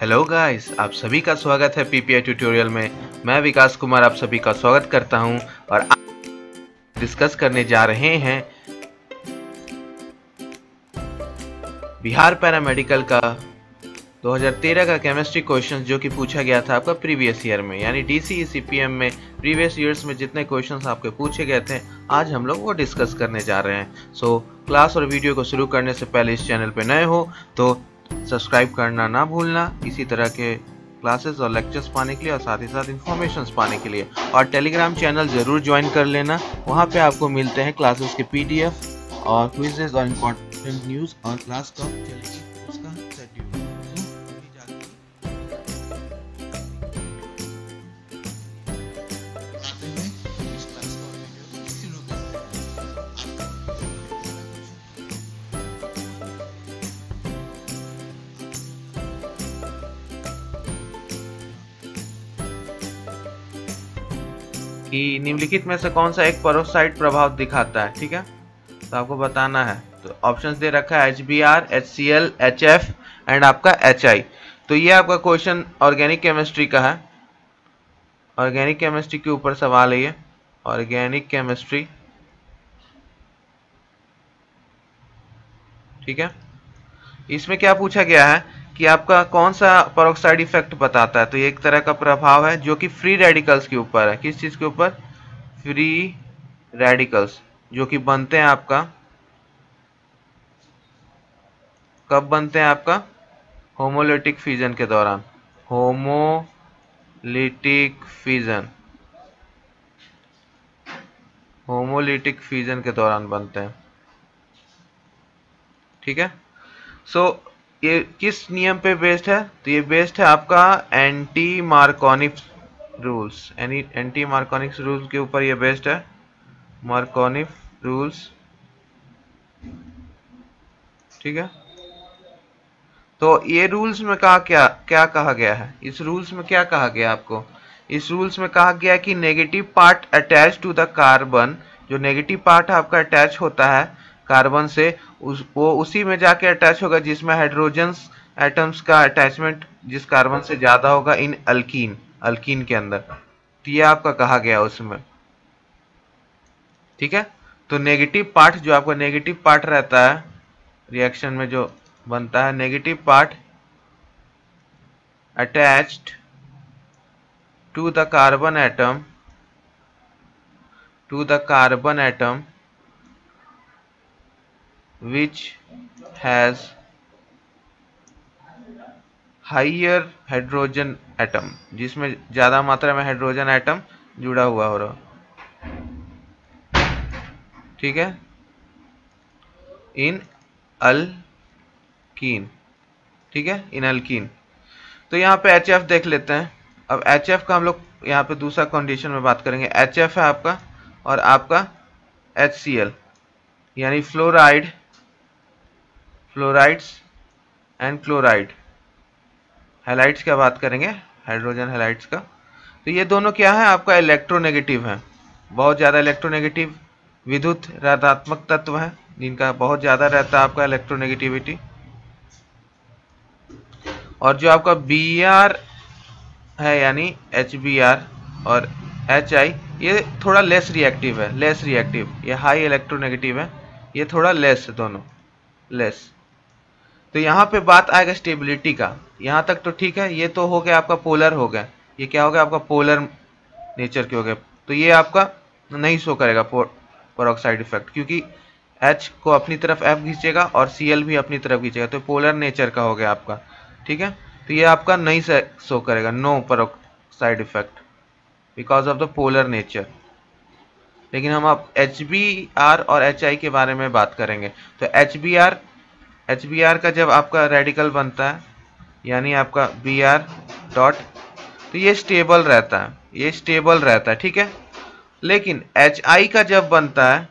Hello guys, आप सभी का स्वागत है पीपीआई ट्यूटोरियल में। मैं विकास कुमार आप सभी का स्वागत करता हूं और आज डिस्कस करने जा रहे हैं बिहार पैरामेडिकल का 2013 का केमिस्ट्री क्वेश्चन जो कि पूछा गया था आपका प्रीवियस ईयर में, यानी डीसीई सीपीएम में प्रीवियस ईयर्स में जितने क्वेश्चंस आपके पूछे गए थे आज हम लोग वो डिस्कस करने जा रहे हैं। सो क्लास और वीडियो को शुरू करने से पहले इस चैनल पे नए हो तो सब्सक्राइब करना ना भूलना, इसी तरह के क्लासेस और लेक्चर्स पाने के लिए और साथ ही साथ इन्फॉर्मेशन पाने के लिए। और टेलीग्राम चैनल ज़रूर ज्वाइन कर लेना, वहाँ पे आपको मिलते हैं क्लासेस के पीडीएफ और क्विजेज और इम्पोर्टेंट न्यूज़ और क्लास कब चलेगी उसका शेड्यूल। कि निम्नलिखित में से कौन सा एक पेरोक्साइड प्रभाव दिखाता है, ठीक है, तो आपको बताना है। तो ऑप्शंस दे रखा है HBr, HCl, HF एंड आपका HI। तो ये आपका क्वेश्चन ऑर्गेनिक केमिस्ट्री का है, ऑर्गेनिक केमिस्ट्री के ऊपर सवाल है ये, ऑर्गेनिक केमिस्ट्री, ठीक है। इसमें क्या पूछा गया है कि आपका कौन सा पेरोक्साइड इफेक्ट बताता है। तो ये एक तरह का प्रभाव है जो कि फ्री रेडिकल्स के ऊपर है। किस चीज के ऊपर? फ्री रेडिकल्स जो कि बनते हैं आपका, कब बनते हैं आपका? होमोलिटिक फिजन के दौरान, होमोलिटिक फिजन, होमोलिटिक फिजन के दौरान बनते हैं, ठीक है। सो ये किस नियम पे बेस्ड है? तो ये बेस्ड है आपका anti Markovnikov rules, anti Markovnikov rules के ऊपर ये बेस्ड है, मार्कोनिक रूल्स, ठीक है। तो ये रूल्स में कहा क्या क्या कहा गया है? इस रूल्स में क्या कहा गया आपको? इस रूल्स में कहा गया कि negative part attach to the carbon, जो नेगेटिव पार्ट आपका अटैच होता है कार्बन से, वो उसी में जाके अटैच होगा जिसमें हाइड्रोजन्स एटम्स का अटैचमेंट जिस कार्बन से ज्यादा होगा इन अल्कीन, अल्कीन के अंदर। तो ये आपका कहा गया उसमें, ठीक है। तो नेगेटिव पार्ट, जो आपका नेगेटिव पार्ट रहता है रिएक्शन में जो बनता है, negative part attached to the carbon atom, to the carbon atom which has higher hydrogen atom, जिसमें ज्यादा मात्रा में हाइड्रोजन एटम जुड़ा हुआ हो रहा, ठीक है, इन अल्कीन, ठीक है, इन अल्कीन। तो यहाँ पे HF देख लेते हैं। अब HF का हम लोग यहाँ पे दूसरा कंडीशन में बात करेंगे। HF है आपका और आपका HCl, यानी fluoride, fluorides and chloride, halides का बात करेंगे, हाइड्रोजन हैलाइड्स का। तो ये दोनों क्या है? आपका इलेक्ट्रोनेगेटिव है, बहुत ज़्यादा इलेक्ट्रोनेगेटिव विद्युत ऋणात्मक तत्व है जिनका बहुत ज़्यादा रहता है आपका इलेक्ट्रोनेगेटिविटी। और जो आपका Br है यानी HBr और HI, ये थोड़ा लेस रिएक्टिव है, लेस रिएक्टिव, ये हाई इलेक्ट्रोनेगेटिव है, ये थोड़ा लेस है, दोनों लेस। तो यहाँ पे बात आएगा स्टेबिलिटी का। यहाँ तक तो ठीक है, ये तो हो गया आपका पोलर हो गया, ये क्या हो गया आपका पोलर नेचर के हो गए। तो ये आपका नहीं शो करेगा पेरोक्साइड इफेक्ट, क्योंकि H को अपनी तरफ F खींचेगा और Cl भी अपनी तरफ खींचेगा, तो पोलर नेचर का हो गया आपका, ठीक है। तो ये आपका नहीं शो करेगा, no peroxide effect because of the polar nature. लेकिन हम अब HBr और HI के बारे में बात करेंगे। तो HBr का जब आपका रेडिकल बनता है यानी आपका Br डॉट, तो ये स्टेबल रहता है, ये स्टेबल रहता है, ठीक है। लेकिन HI का जब बनता है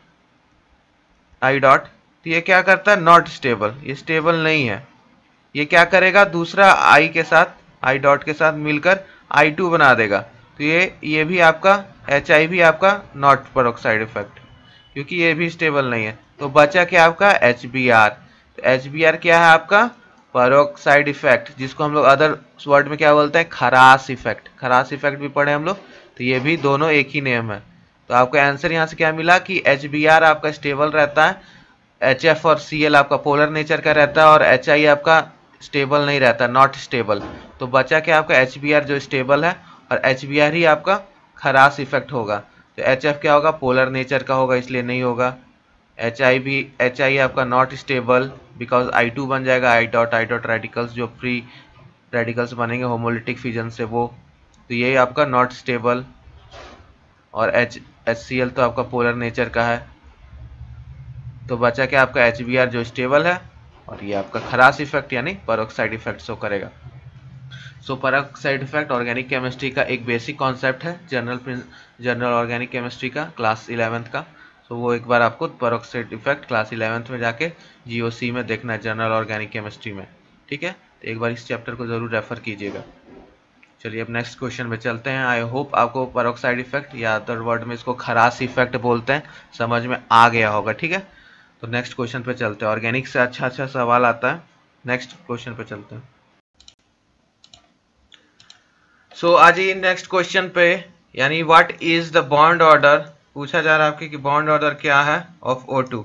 I डॉट, तो ये क्या करता है? नॉट स्टेबल, ये स्टेबल नहीं है। ये क्या करेगा? दूसरा I के साथ, I डॉट के साथ मिलकर I2 बना देगा। तो ये भी आपका HI भी आपका नॉट पेरोक्साइड इफेक्ट, क्योंकि ये भी स्टेबल नहीं है। तो बचा क्या आपका? HBr। तो HBr क्या है आपका? पेरोक्साइड इफेक्ट, जिसको हम लोग अदर वर्ड में क्या बोलते हैं, खरास इफेक्ट। खरास इफेक्ट भी पढ़े हम लोग, तो ये भी दोनों एक ही नेम है। तो आपका आंसर यहाँ से क्या मिला कि HBr आपका स्टेबल रहता है, HF और Cl आपका पोलर नेचर का रहता है, और HI आपका स्टेबल नहीं रहता, नॉट स्टेबल। तो बचा क्या आपका HBr जो स्टेबल है, और HBr ही आपका खरास इफेक्ट होगा। तो HF क्या होगा, पोलर नेचर का होगा, इसलिए नहीं होगा। HI आपका नॉट स्टेबल, बिकॉज I2 बन जाएगा, आई डॉट रेडिकल्स जो फ्री रेडिकल्स बनेंगे होमोलिटिक फिजन से वो, तो यही आपका नॉट स्टेबल। और HCl तो आपका पोलर नेचर का है। तो बचा क्या आपका HBr जो स्टेबल है, और ये आपका खरास इफेक्ट यानी पेरोक्साइड इफेक्ट शो करेगा। सो पेरोक्साइड इफेक्ट ऑर्गेनिक केमिस्ट्री का एक बेसिक कॉन्सेप्ट है, जनरल ऑर्गेनिक केमिस्ट्री का क्लास 11th का। सो वो एक बार आपको पेरोक्साइड इफेक्ट क्लास 11th में जाके GOC में देखना है, जनरल ऑर्गेनिक केमिस्ट्री में। ठीक है, तो एक बार इस चैप्टर को जरूर रेफर कीजिएगा। चलिए अब नेक्स्ट क्वेश्चन पे चलते हैं। आई होप आपको पेरोक्साइड इफेक्ट या अदर वर्ड में इसको खरास इफेक्ट बोलते हैं समझ में आ गया होगा। ठीक है, तो नेक्स्ट क्वेश्चन पे चलते हैं। ऑर्गेनिक से अच्छा सवाल आता है, नेक्स्ट क्वेश्चन पे चलते हैं। सो आज ही नेक्स्ट क्वेश्चन पे, यानी what is the bond order, पूछा जा रहा है आपके कि बॉन्ड ऑर्डर क्या है ऑफ O2।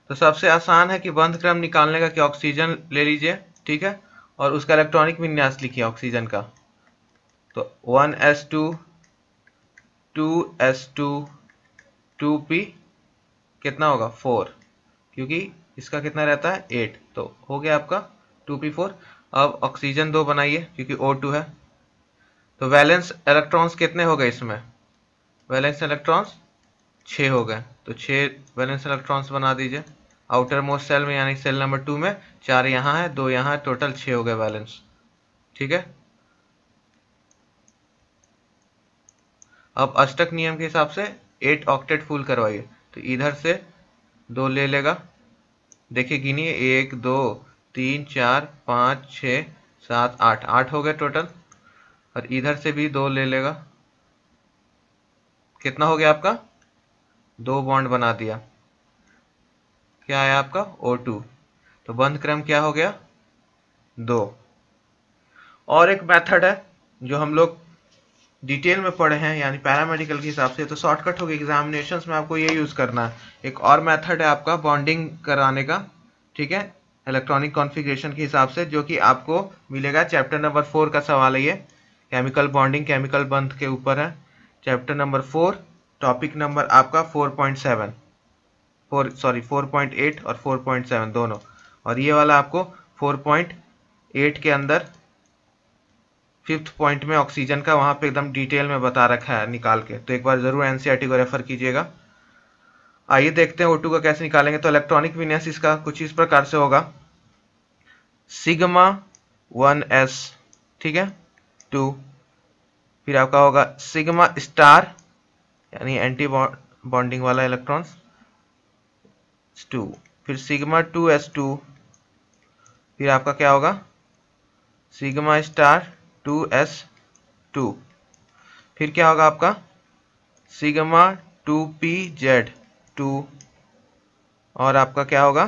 तो सबसे आसान है कि बंध क्रम निकालने का कि ऑक्सीजन ले लीजिए, ठीक है, और उसका इलेक्ट्रॉनिक विन्यास लिखिए ऑक्सीजन का। तो 1s2 2s2 2p कितना होगा 4, क्योंकि इसका कितना रहता है 8, तो हो गया आपका 2p4। अब ऑक्सीजन 2 बनाइए क्योंकि O2 है। तो वैलेंस इलेक्ट्रॉन्स कितने हो गए इसमें, वैलेंस इलेक्ट्रॉन्स 6 हो गए, तो 6 वैलेंस इलेक्ट्रॉन्स बना दीजिए आउटर मोस्ट सेल में, यानी सेल नंबर 2 में 4 यहाँ है 2 यहाँ है, टोटल 6 हो गए वैलेंस। ठीक है, अब अष्टक नियम के हिसाब से 8 ऑक्टेट फुल करवाइए। तो इधर से 2 ले लेगा, देखिए गिनिए 1 2 3 4 5 6 7 8, 8 हो गए टोटल। और इधर से भी 2 ले लेगा, कितना हो गया आपका 2 बॉन्ड बना दिया, क्या आया आपका O2। तो बंध क्रम क्या हो गया 2। और एक मेथड है जो हम लोग डिटेल में पढ़े हैं, यानी पैरामेडिकल के हिसाब से, तो शॉर्टकट होगा एग्जामिनेशंस में आपको ये यूज करना है। एक और मेथड है आपका बॉन्डिंग कराने का, ठीक है, इलेक्ट्रॉनिक कॉन्फ़िगरेशन के हिसाब से, जो कि आपको मिलेगा चैप्टर नंबर 4 का सवाल है ये, केमिकल बॉन्डिंग केमिकल बंध के ऊपर है, चैप्टर नंबर 4, टॉपिक नंबर आपका 4.7 4.8 और 4.7 दोनों। और ये वाला आपको 4.8 के अंदर 5th पॉइंट में ऑक्सीजन का वहां पे एकदम डिटेल में बता रखा है निकाल के, तो एक बार जरूर एनसीईआरटी को रेफर कीजिएगा। आइए देखते हैं O2 का कैसे निकालेंगे। तो इलेक्ट्रॉनिक विन्यास इसका कुछ इस प्रकार से होगा, सिग्मा 1s, ठीक है 2, फिर आपका होगा सिग्मा स्टार यानी एंटी बॉन्डिंग वाला इलेक्ट्रॉन्स 2, फिर सिग्मा 2s2, फिर आपका क्या होगा सिग्मा स्टार 2s2, फिर क्या होगा आपका सिग्मा 2pz2, और आपका क्या होगा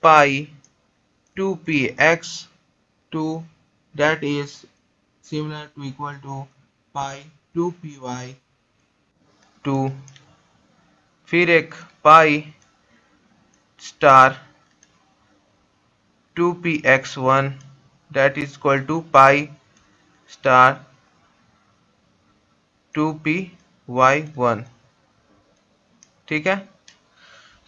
पाई 2px2, that is similar to equal to pi 2py2, फिर एक pi star 2px1, that is equal to pi star 2py1। ठीक है,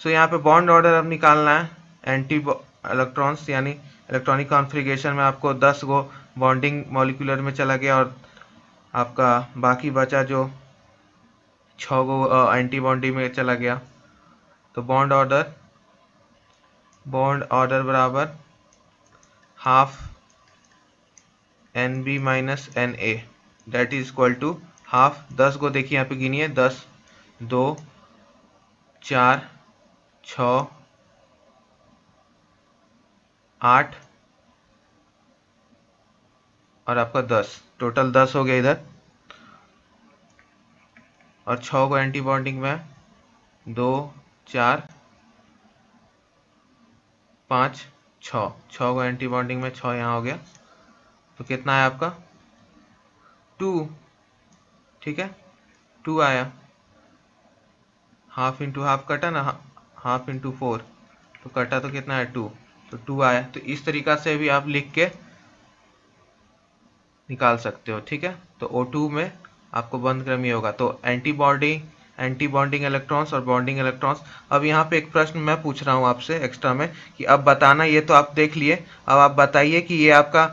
सो यहाँ पे बॉन्ड ऑर्डर अब निकालना है एंटी इलेक्ट्रॉन्स, यानी इलेक्ट्रॉनिक कॉन्फ़िगरेशन में आपको 10 गो बॉन्डिंग मॉलिक्यूलर में चला गया, और आपका बाकी बचा जो 6 गो एंटी बॉन्डिंग में चला गया। तो बॉन्ड ऑर्डर बराबर half NB minus NA, that is equal to half 10 गो, देखिए यहाँ पे गिनिए 10 2 4 6 8 और आपका 10, टोटल 10 हो गया इधर, और 6 को एंटी बॉन्डिंग में 2 4 5 6 को एंटी बॉन्डिंग में 6 यहाँ हो गया, तो कितना है आपका 2, ठीक है 2 आया, हाफ इंटू हाफ कटा ना, हाफ इंटू 4 तो कटा तो कितना है 2, तो 2 आया। तो इस तरीका से भी आप लिख के निकाल सकते हो, ठीक है। तो O2 में आपको बंद क्रम ये होगा। तो एंटी बॉन्डिंग इलेक्ट्रॉन्स और बॉन्डिंग इलेक्ट्रॉन्स। अब यहाँ पे एक प्रश्न मैं पूछ रहा हूँ आपसे एक्स्ट्रा में कि अब बताना, ये तो आप देख लिए, अब आप बताइए कि ये आपका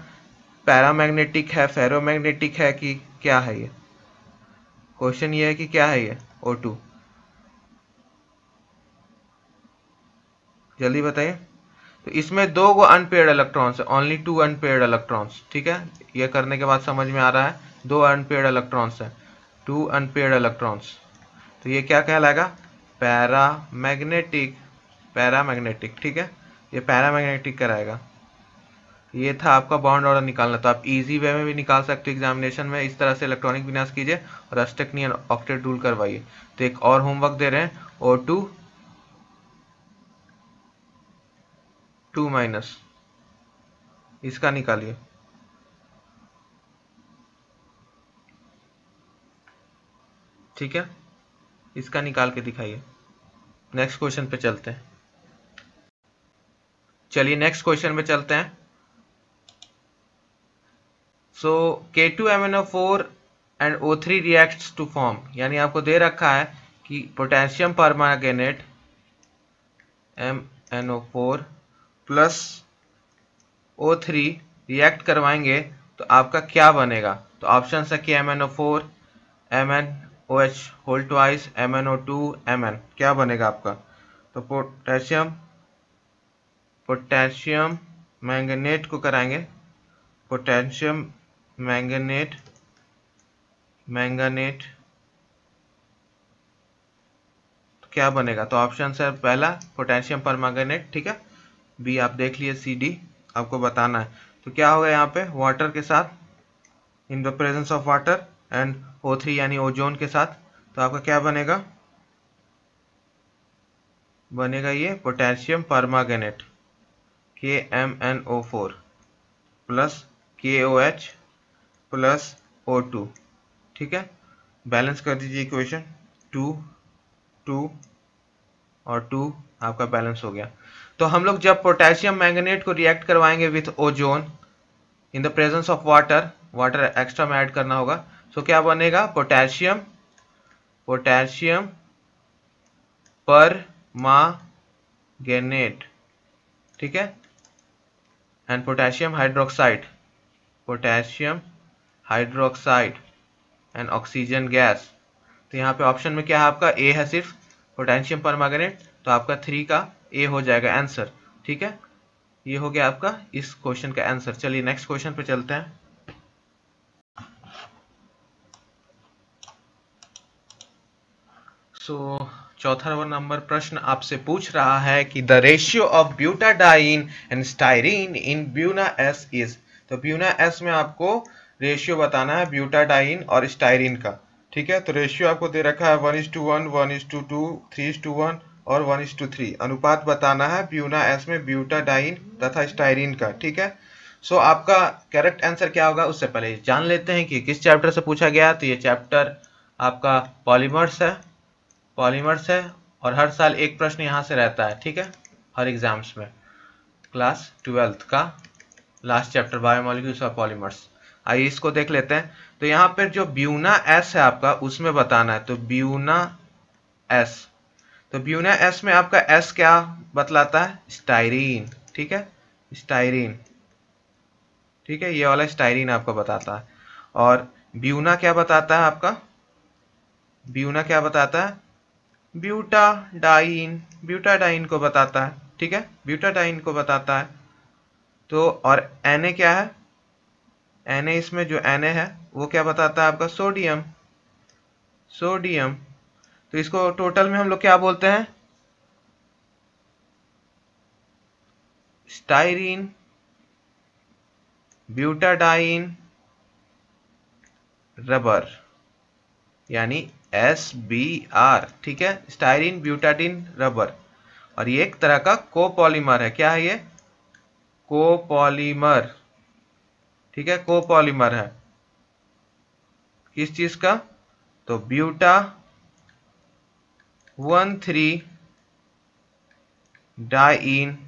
पैरामैग्नेटिक है, फेरोमैग्नेटिक है कि क्या है। ये क्वेश्चन ये है कि क्या है ये O2, जल्दी बताइए। तो इसमें 2 गो अनपेयर्ड इलेक्ट्रॉन्स है, ओनली 2 अनपेयर्ड इलेक्ट्रॉन्स, ठीक है। ये करने के बाद समझ में आ रहा है 2 अनपेयर्ड इलेक्ट्रॉन्स है, 2 अनपेयर्ड इलेक्ट्रॉन्स। तो ये क्या कहलाएगा, पैरामैग्नेटिक, पैरामैग्नेटिक, ठीक है, ये पैरामैग्नेटिक कराएगा। ये था आपका बॉन्ड ऑर्डर निकालना। तो आप इजी वे में भी निकाल सकते हो एग्जामिनेशन में, इस तरह से इलेक्ट्रॉनिक विन्यास कीजिए और अस्टेक्नियन ऑक्टेट रूल करवाइए। तो एक और होमवर्क दे रहे हैं, O2 2- इसका निकालिए, ठीक है, इसका निकाल के दिखाइए। नेक्स्ट क्वेश्चन पे चलते हैं, चलिए नेक्स्ट क्वेश्चन पे चलते हैं। So K2MnO4 and O3 reacts to form, यानी आपको दे रखा है कि potassium permanganate MnO4 plus O3 react करवाएंगे तो आपका क्या बनेगा। तो ऑप्शन है कि MnO4, MnOH whole twice, MnO2, Mn, क्या बनेगा आपका। तो पोटेशियम मैंगनेट को कराएंगे, पोटेशियम मैंगनेट तो क्या बनेगा। तो ऑप्शन है पहला पोटेशियम परमैंगनेट, ठीक है, बी आप देख लिए, सी डी आपको बताना है। तो क्या होगा यहाँ पे, वाटर के साथ, इन the presence of water and O3 यानी ओजोन के साथ, तो आपका क्या बनेगा, बनेगा ये potassium permanganate KMnO4 plus KOH plus O2, ठीक है। बैलेंस कर दीजिए इक्वेशन, 2 2 और 2 आपका बैलेंस हो गया। तो हम लोग जब पोटेशियम मैंगनेट को रिएक्ट करवाएंगे with ozone in the presence of water, water extra में ऐड करना होगा, तो क्या बनेगा, पोटेशियम परमांगनेट, ठीक है, and potassium hydroxide and oxygen gas. तो यहाँ पे ऑप्शन में क्या है आपका, ए है सिर्फ पोटेशियम परमैंगनेट, तो आपका 3 का ए हो जाएगा आंसर, ठीक है। ये हो गया आपका इस क्वेश्चन का आंसर। चलिए नेक्स्ट क्वेश्चन पे चलते हैं। चौथा नंबर प्रश्न आपसे पूछ रहा है कि the ratio of butadiene and styrene in Buena S is. तो ब्यूना एस में आपको रेशियो बताना है ब्यूटाडाइन और स्टाइरीन का, ठीक है। तो रेशियो आपको दे रखा है 1:1, 1:2, 3:1 और 1:3। अनुपात बताना है ब्यूना एस में ब्यूटाडाइन तथा स्टाइरीन का, ठीक है। आपका करेक्ट आंसर क्या होगा, उससे पहले जान लेते हैं कि किस चैप्टर से पूछा गया। तो ये चैप्टर आपका पॉलीमर्स है और हर साल एक प्रश्न यहाँ से रहता है, ठीक है, हर एग्जाम्स में। क्लास 12th का लास्ट चैप्टर बायोमोलिक्यूल्स और पॉलीमर्स। आइए इसको देख लेते हैं। तो यहाँ पर जो ब्यूना एस है आपका, उसमें बताना है। तो ब्यूना एस, तो ब्यूना एस में आपका एस क्या बतलाता है, स्टाइरीन, ठीक है, स्टाइरीन, ठीक है, ये वाला स्टाइरीन आपको बताता है। और ब्यूना क्या बताता है आपका, ब्यूना क्या बताता है, ब्यूटाडाइन को बताता है, ठीक है, ब्यूटाडाइन को बताता है। तो और Na क्या है, Na इसमें जो Na है वो क्या बताता है आपका, सोडियम। तो इसको टोटल में हम लोग क्या बोलते हैं, स्टाइरीन, ब्यूटाडाइन, रबर, यानी SBR, ठीक है, स्टाइरीन ब्यूटाडीन रबर। और ये एक तरह का कोपॉलीमर है, क्या है ये, कोपॉलीमर, ठीक है, कोपॉलीमर है किस चीज का, तो ब्यूटा 1,3 डाइन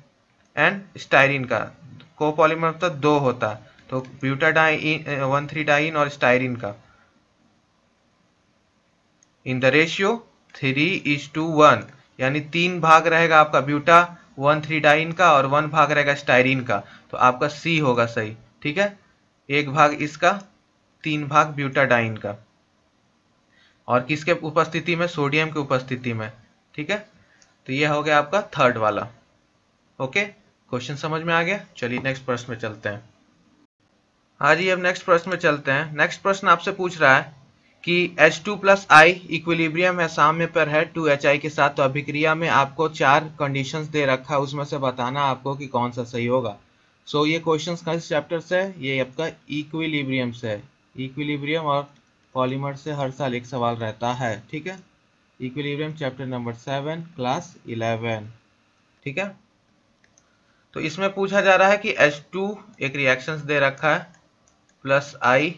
एंड स्टाइरिन का। कोपॉलीमर मतलब दो होता है, तो ब्यूटा डाइन 1,3 डाइन और स्टाइरिन का इन द रेशियो 3:1, यानी 3 भाग रहेगा आपका ब्यूटा 1,3 डाइन का और 1 भाग रहेगा स्टाइरिन का, तो आपका सी होगा सही, ठीक है। 1 भाग इसका, 3 भाग ब्यूटा डाइन का, और किसके उपस्थिति में, सोडियम की उपस्थिति में, ठीक है। तो यह हो गया आपका थर्ड वाला। ओके, क्वेश्चन समझ में आ गया। चलिए नेक्स्ट प्रश्न में चलते हैं। हाँ जी, अब नेक्स्ट प्रश्न में चलते हैं। नेक्स्ट प्रश्न आपसे पूछ रहा है कि H2+I इक्विलिब्रियम है, साम्य पर है 2HI के साथ, तो अभिक्रिया में आपको 4 कंडीशंस दे रखा है, उसमें से बताना आपको कि कौन सा सही होगा। सो ये क्वेश्चंस किस चैप्टर से है, ये आपका इक्विलिब्रियम से है। इक्विलिब्रियम और पॉलीमर से हर साल एक सवाल रहता है, ठीक है। इक्विलिब्रियम चैप्टर नंबर 7 क्लास 11, ठीक है। तो इसमें पूछा जा रहा है कि H2 एक रिएक्शंस दे रखा है plus I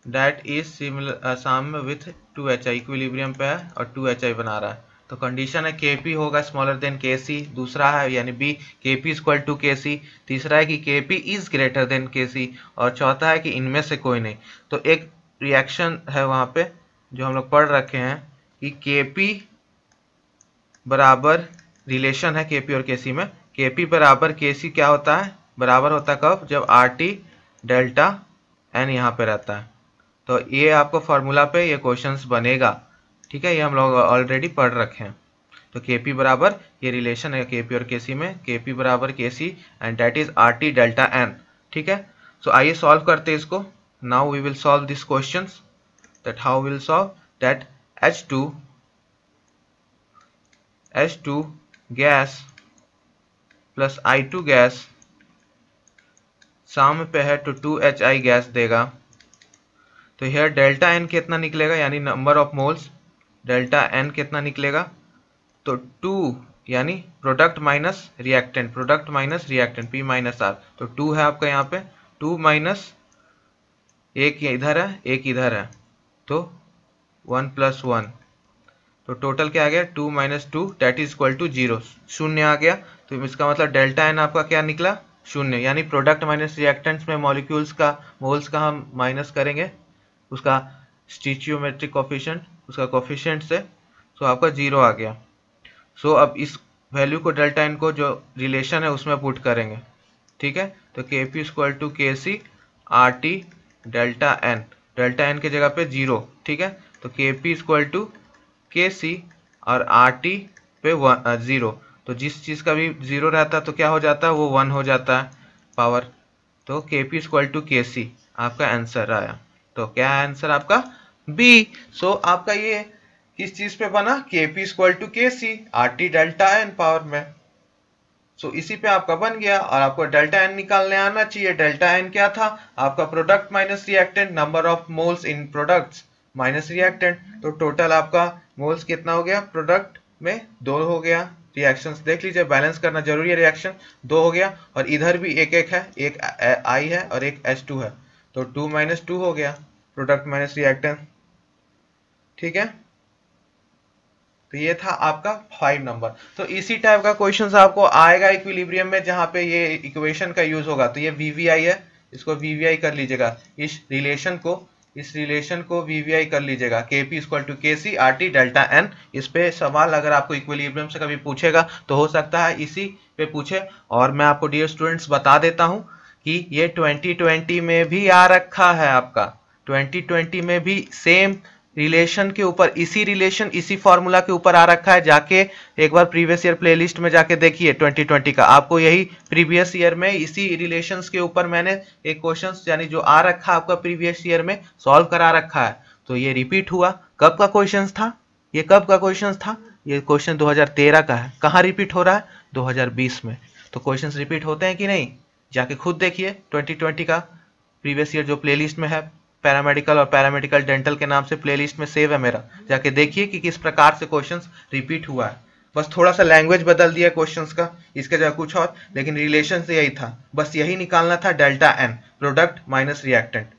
that is similar साम्य विथ 2HI, इक्विलिब्रियम पे है और 2HI बना रहा है। तो कंडीशन है Kp होगा स्मॉलर देन Kc, दूसरा है यानी B Kp equal to Kc, तीसरा है कि Kp is greater than Kc, और चौथा है कि इनमें से कोई नहीं। तो एक रिएक्शन है वहां पे जो हम लोग पढ़ रखे हैं कि Kp बराबर रिलेशन है Kp और Kc में, Kp बराबर Kc क्या होता है, बराबर होता है कब, जब RT डेल्टा N यहाँ पे रहता है। तो ये आपको फॉर्मूला पे ये क्वेश्चंस बनेगा, ठीक है, ये हम लोग ऑलरेडी पढ़ रखे हैं। तो Kp बराबर ये रिलेशन है Kp और Kc में, Kp बराबर Kc and that is RT delta N, ठीक है। सो आइए सॉल्व करते हैं इसको। Now we will solve this questions, that how will solve that H2 gas plus I2 gas साम्य पे है तो 2HI गैस देगा। तो हेयर डेल्टा एन कितना निकलेगा, यानी number of moles, delta N कितना निकलेगा, तो 2 यानी product minus reactant, product minus reactant P minus R, तो 2 है आपका यहाँ पे, 2 माइनस एक इधर है एक इधर है, तो 1 + 1, तो टोटल क्या आ गया 2 - 2 दैट इज इक्वल टू 0, शून्य आ गया। तो इसका मतलब डेल्टा एन आपका क्या निकला, शून्य, यानी प्रोडक्ट माइनस रिएक्टेंट्स में मॉलिक्यूल्स का मोल्स का हम माइनस करेंगे उसका स्टिचियोमेट्रिक कोफिशिएंट, उसका कोफिशिएंट से, सो आपका 0 आ गया। सो अब इस वैल्यू को डेल्टा एन को जो रिलेशन है उसमें पुट करेंगे, ठीक है। तो Kp = Kc RT delta N, delta N के जगह पे 0, ठीक है। तो Kp = Kc और RT पे 0, तो जिस चीज का भी 0 रहता है तो क्या हो जाता है, वो 1 हो जाता है पावर। तो Kp = Kc आपका आंसर आया। तो क्या आंसर आपका बी। सो आपका ये किस चीज पे बना, Kp = Kc RT delta N power में। सो इसी पे आपका बन गया, और आपको डेल्टा एन निकालने आना चाहिए। डेल्टा एन क्या था आपका, product minus reactant, number of moles in products minus reactant, तो टोटल आपका मोल्स कितना हो गया, प्रोडक्ट में 2 हो गया। रिएक्शंस देख लीजिए, बैलेंस करना जरूरी है, रिएक्शन 2 हो गया, और इधर भी एक एक है, एक I है और एक H2 है, तो 2 - 2 हो गया प्रोडक्ट माइनस रिएक्टेंट, ठीक है। तो ये था आपका 5 नंबर। तो इसी टाइप का क्वेश्चंस आपको आएगा इक्विलिब्रियम में, जहां पे ये इक्वेशन का यूज होगा। तो ये VVI है, इसको VVI कर लीजिएगा, इस रिलेशन को VVI कर लीजिएगा, Kp = Kc RT delta N। इस पे सवाल अगर आपको इक्विलिब्रियम से कभी पूछेगा तो हो सकता है इसी पे पूछे। और मैं आपको डियर स्टूडेंट्स बता देता हूं कि ये 2020 में भी आ रखा है, आपका 2020 में भी सेम रिलेशन के ऊपर, इसी फॉर्मूला के ऊपर आ रखा है। जाके एक बार प्रीवियस ईयर प्लेलिस्ट में जाके देखिए 2020 का, आपको यही प्रीवियस ईयर में इसी रिलेशंस के ऊपर मैंने एक क्वेश्चन यानी जो आ रखा आपका प्रीवियस ईयर में सॉल्व करा रखा है। तो ये रिपीट हुआ, कब का क्वेश्चन था ये, कब का क्वेश्चन था ये, क्वेश्चन 2013 का है। कहाँ रिपीट हो रहा है, 2020 में। तो क्वेश्चन रिपीट होते हैं कि नहीं, जाके खुद देखिए 2020 का प्रीवियस ईयर जो प्लेलिस्ट में है, पैरामेडिकल और पैरामेडिकल डेंटल के नाम से प्लेलिस्ट में सेव है मेरा, जाके देखिए कि किस प्रकार से क्वेश्चंस रिपीट हुआ है। बस थोड़ा सा लैंग्वेज बदल दिया क्वेश्चंस का, इसके जगह कुछ और, लेकिन रिलेशन से यही था, बस यही निकालना था, delta n product minus reactant.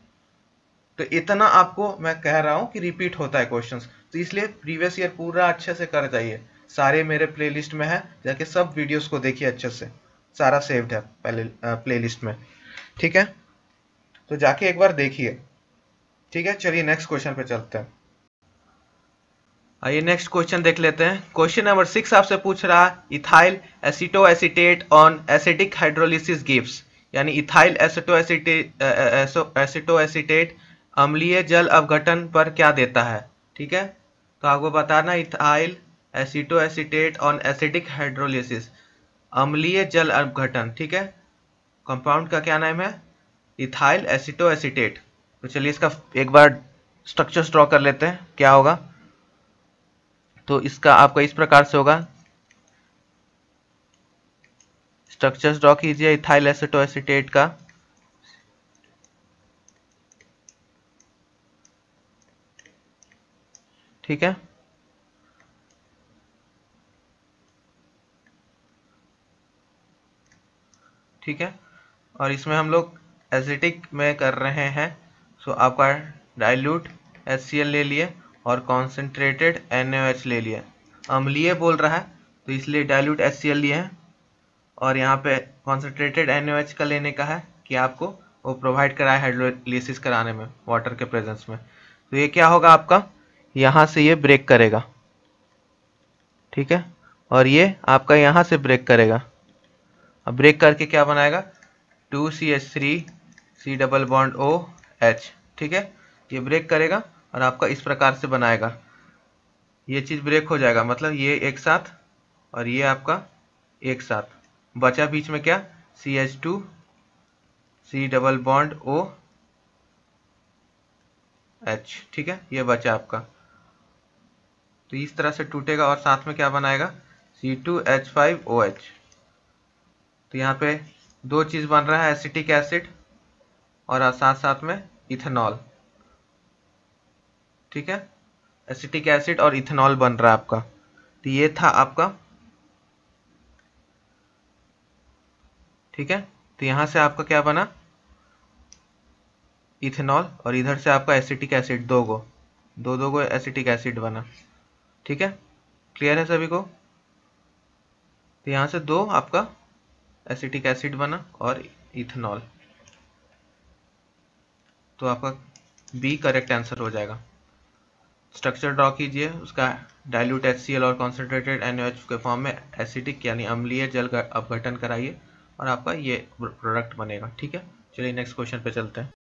तो इतना आपको मैं कह रहा हूँ कि रिपीट होता है क्वेश्चंस, तो इसलिए प्रीवियस ईयर पूरा अच्छे से कर जाइए। सारे मेरे प्लेलिस्ट में है, जाके सब वीडियोस को देखिए अच्छे से, सारा सेव्ड है पहले प्लेलिस्ट में, ठीक है, तो जाके एक बार देखिए। ठीक है, चलिए नेक्स्ट क्वेश्चन पे चलते हैं। आइए नेक्स्ट क्वेश्चन देख लेते हैं। क्वेश्चन नंबर 6 आपसे पूछ रहा है ethyl एसिटो acetate on acidic hydrolysis gives, यानी इथाइल एसिटो एसिटेट अम्लीय जल अपघटन पर क्या देता है। ठीक है, तो आपको बताना ethyl एसिटो acetate on acidic hydrolysis, अम्लीय जल अपघटन। ठीक है, कंपाउंड का क्या नाम है, इथाइल एसिटो एसिटेट। तो चलिए इसका एक बार स्ट्रक्चर ड्रॉ कर लेते हैं, क्या होगा। तो इसका आपका इस प्रकार से होगा, स्ट्रक्चर्स ड्रॉ कीजिए इथाइल एसिटो एसिटेट का। ठीक है, ठीक है, और इसमें हम लोग एसिटिक में कर रहे हैं, सो आपका डाइल्यूट HCl ले लिए और कॉन्सेंट्रेटेड NaOH ले लिए। अम्लीय बोल रहा है तो इसलिए डाइल्यूट HCl लिए हैं, और यहाँ पे कॉन्सेंट्रेटेड NaOH का लेने का है कि आपको वो प्रोवाइड कराए हाइड्रोलिसिस कराने में वाटर के प्रेजेंस में। तो ये क्या होगा आपका, यहाँ से ये ब्रेक करेगा। ठीक है, और ये आपका यहाँ से ब्रेक करेगा। अब ब्रेक करके क्या बनाएगा, 2CH3 C double bond OH। ठीक है, ये ब्रेक करेगा और आपका इस प्रकार से बनाएगा, ये चीज ब्रेक हो जाएगा, मतलब ये एक साथ और ये आपका एक साथ, बचा बीच में क्या, CH2 C double bond OH। ठीक है, ये बचा आपका, तो इस तरह से टूटेगा और साथ में क्या बनाएगा, C2H5OH। तो यहाँ पे दो चीज बन रहा है, एसिटिक एसिड और साथ साथ में इथेनॉल। ठीक है, एसिटिक एसिड और इथेनॉल बन रहा है आपका। तो ये था आपका। ठीक है, तो यहां से आपका क्या बना, इथेनॉल, और इधर से आपका एसिटिक एसिड, दो गो एसिटिक एसिड बना। ठीक है, क्लियर है सभी को। तो यहां से दो आपका एसिटिक एसिड बना और इथेनॉल, तो आपका बी करेक्ट आंसर हो जाएगा। स्ट्रक्चर ड्रॉ कीजिए उसका, डाइल्यूट HCl और कॉन्सेंट्रेटेड NaOH के फॉर्म में एसिडिक यानी अम्लीय जल अपघटन कराइए और आपका ये प्रोडक्ट बनेगा। ठीक है, चलिए नेक्स्ट क्वेश्चन पे चलते हैं।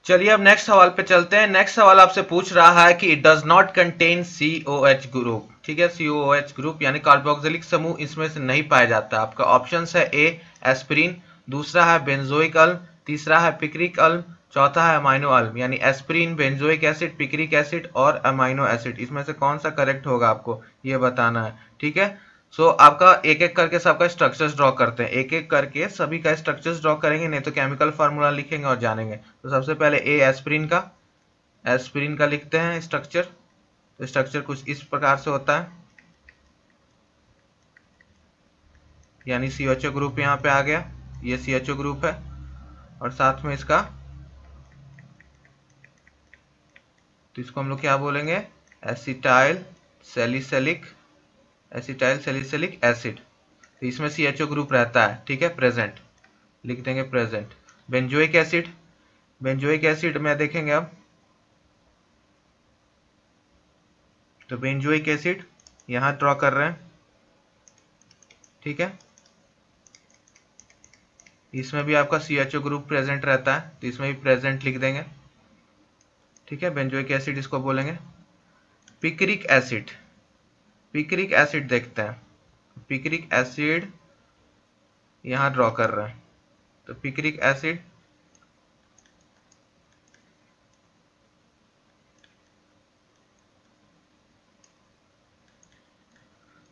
चलिए अब नेक्स्ट सवाल पे चलते हैं। नेक्स्ट सवाल आपसे पूछ रहा है कि it does not contain COH group. ठीक है, COH ग्रुप यानी कार्बोक्सिलिक समूह इसमें से नहीं पाया जाता। आपका ऑप्शन है ए एस्पिरिन, दूसरा है बेंजोइक अल्म, तीसरा है पिक्रिक अल्म, चौथा है अमाइनो अल्म। यानी aspirin, benzoic acid, picric acid और अमाइनो एसिड, इसमें से कौन सा करेक्ट होगा आपको ये बताना है। ठीक है, सो आपका एक एक करके सबका स्ट्रक्चर्स ड्रॉ करते हैं, एक एक करके सभी का स्ट्रक्चर्स ड्रॉ करेंगे, नहीं तो केमिकल फार्मूला लिखेंगे और जानेंगे। तो सबसे पहले ए एस्पिरिन का लिखते हैं स्ट्रक्चर। तो स्ट्रक्चर कुछ इस प्रकार से होता है, यानी CHO ग्रुप यहाँ पे आ गया, ये CHO ग्रुप है और साथ में इसका, तो इसको हम लोग क्या बोलेंगे, एसिटाइल सैलिसिलिक एसिड। तो इसमें CHO ग्रुप रहता है। ठीक है, प्रेजेंट लिख देंगे, प्रेजेंट। बेंजोइक एसिड में देखेंगे अब, तो बेंजोइक एसिड यहां ड्रॉ कर रहे हैं। ठीक है, इसमें भी आपका CHO ग्रुप प्रेजेंट रहता है, तो इसमें भी प्रेजेंट लिख देंगे। ठीक है, बेंजोइक एसिड इसको बोलेंगे। पिक्रिक एसिड देखते हैं, पिक्रिक एसिड यहां ड्रॉ कर रहे हैं, तो पिक्रिक एसिड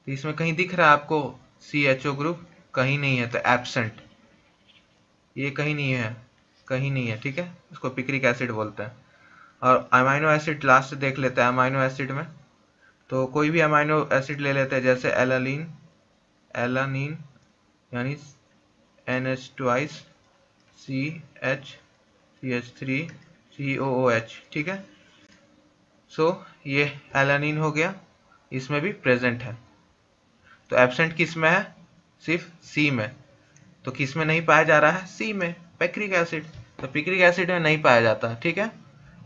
तो इसमें कहीं दिख रहा है आपको CHO ग्रुप, कहीं नहीं है, तो एब्सेंट, ये कहीं नहीं है। ठीक है, इसको पिक्रिक एसिड बोलते हैं। और अमाइनो एसिड लास्ट देख लेते हैं, अमाइनो एसिड में तो कोई भी अमाइनो एसिड ले लेते हैं, जैसे एलानीन यानी NH2 CH3 COOH, ठीक है। सो ये एलानीन हो गया, इसमें भी प्रेजेंट है। तो एब्सेंट किस में है? सिर्फ सी में। तो किस में नहीं पाया जा रहा है? सी में, पिक्रिक एसिड। तो पिक्रिक एसिड में नहीं पाया जाता, ठीक है।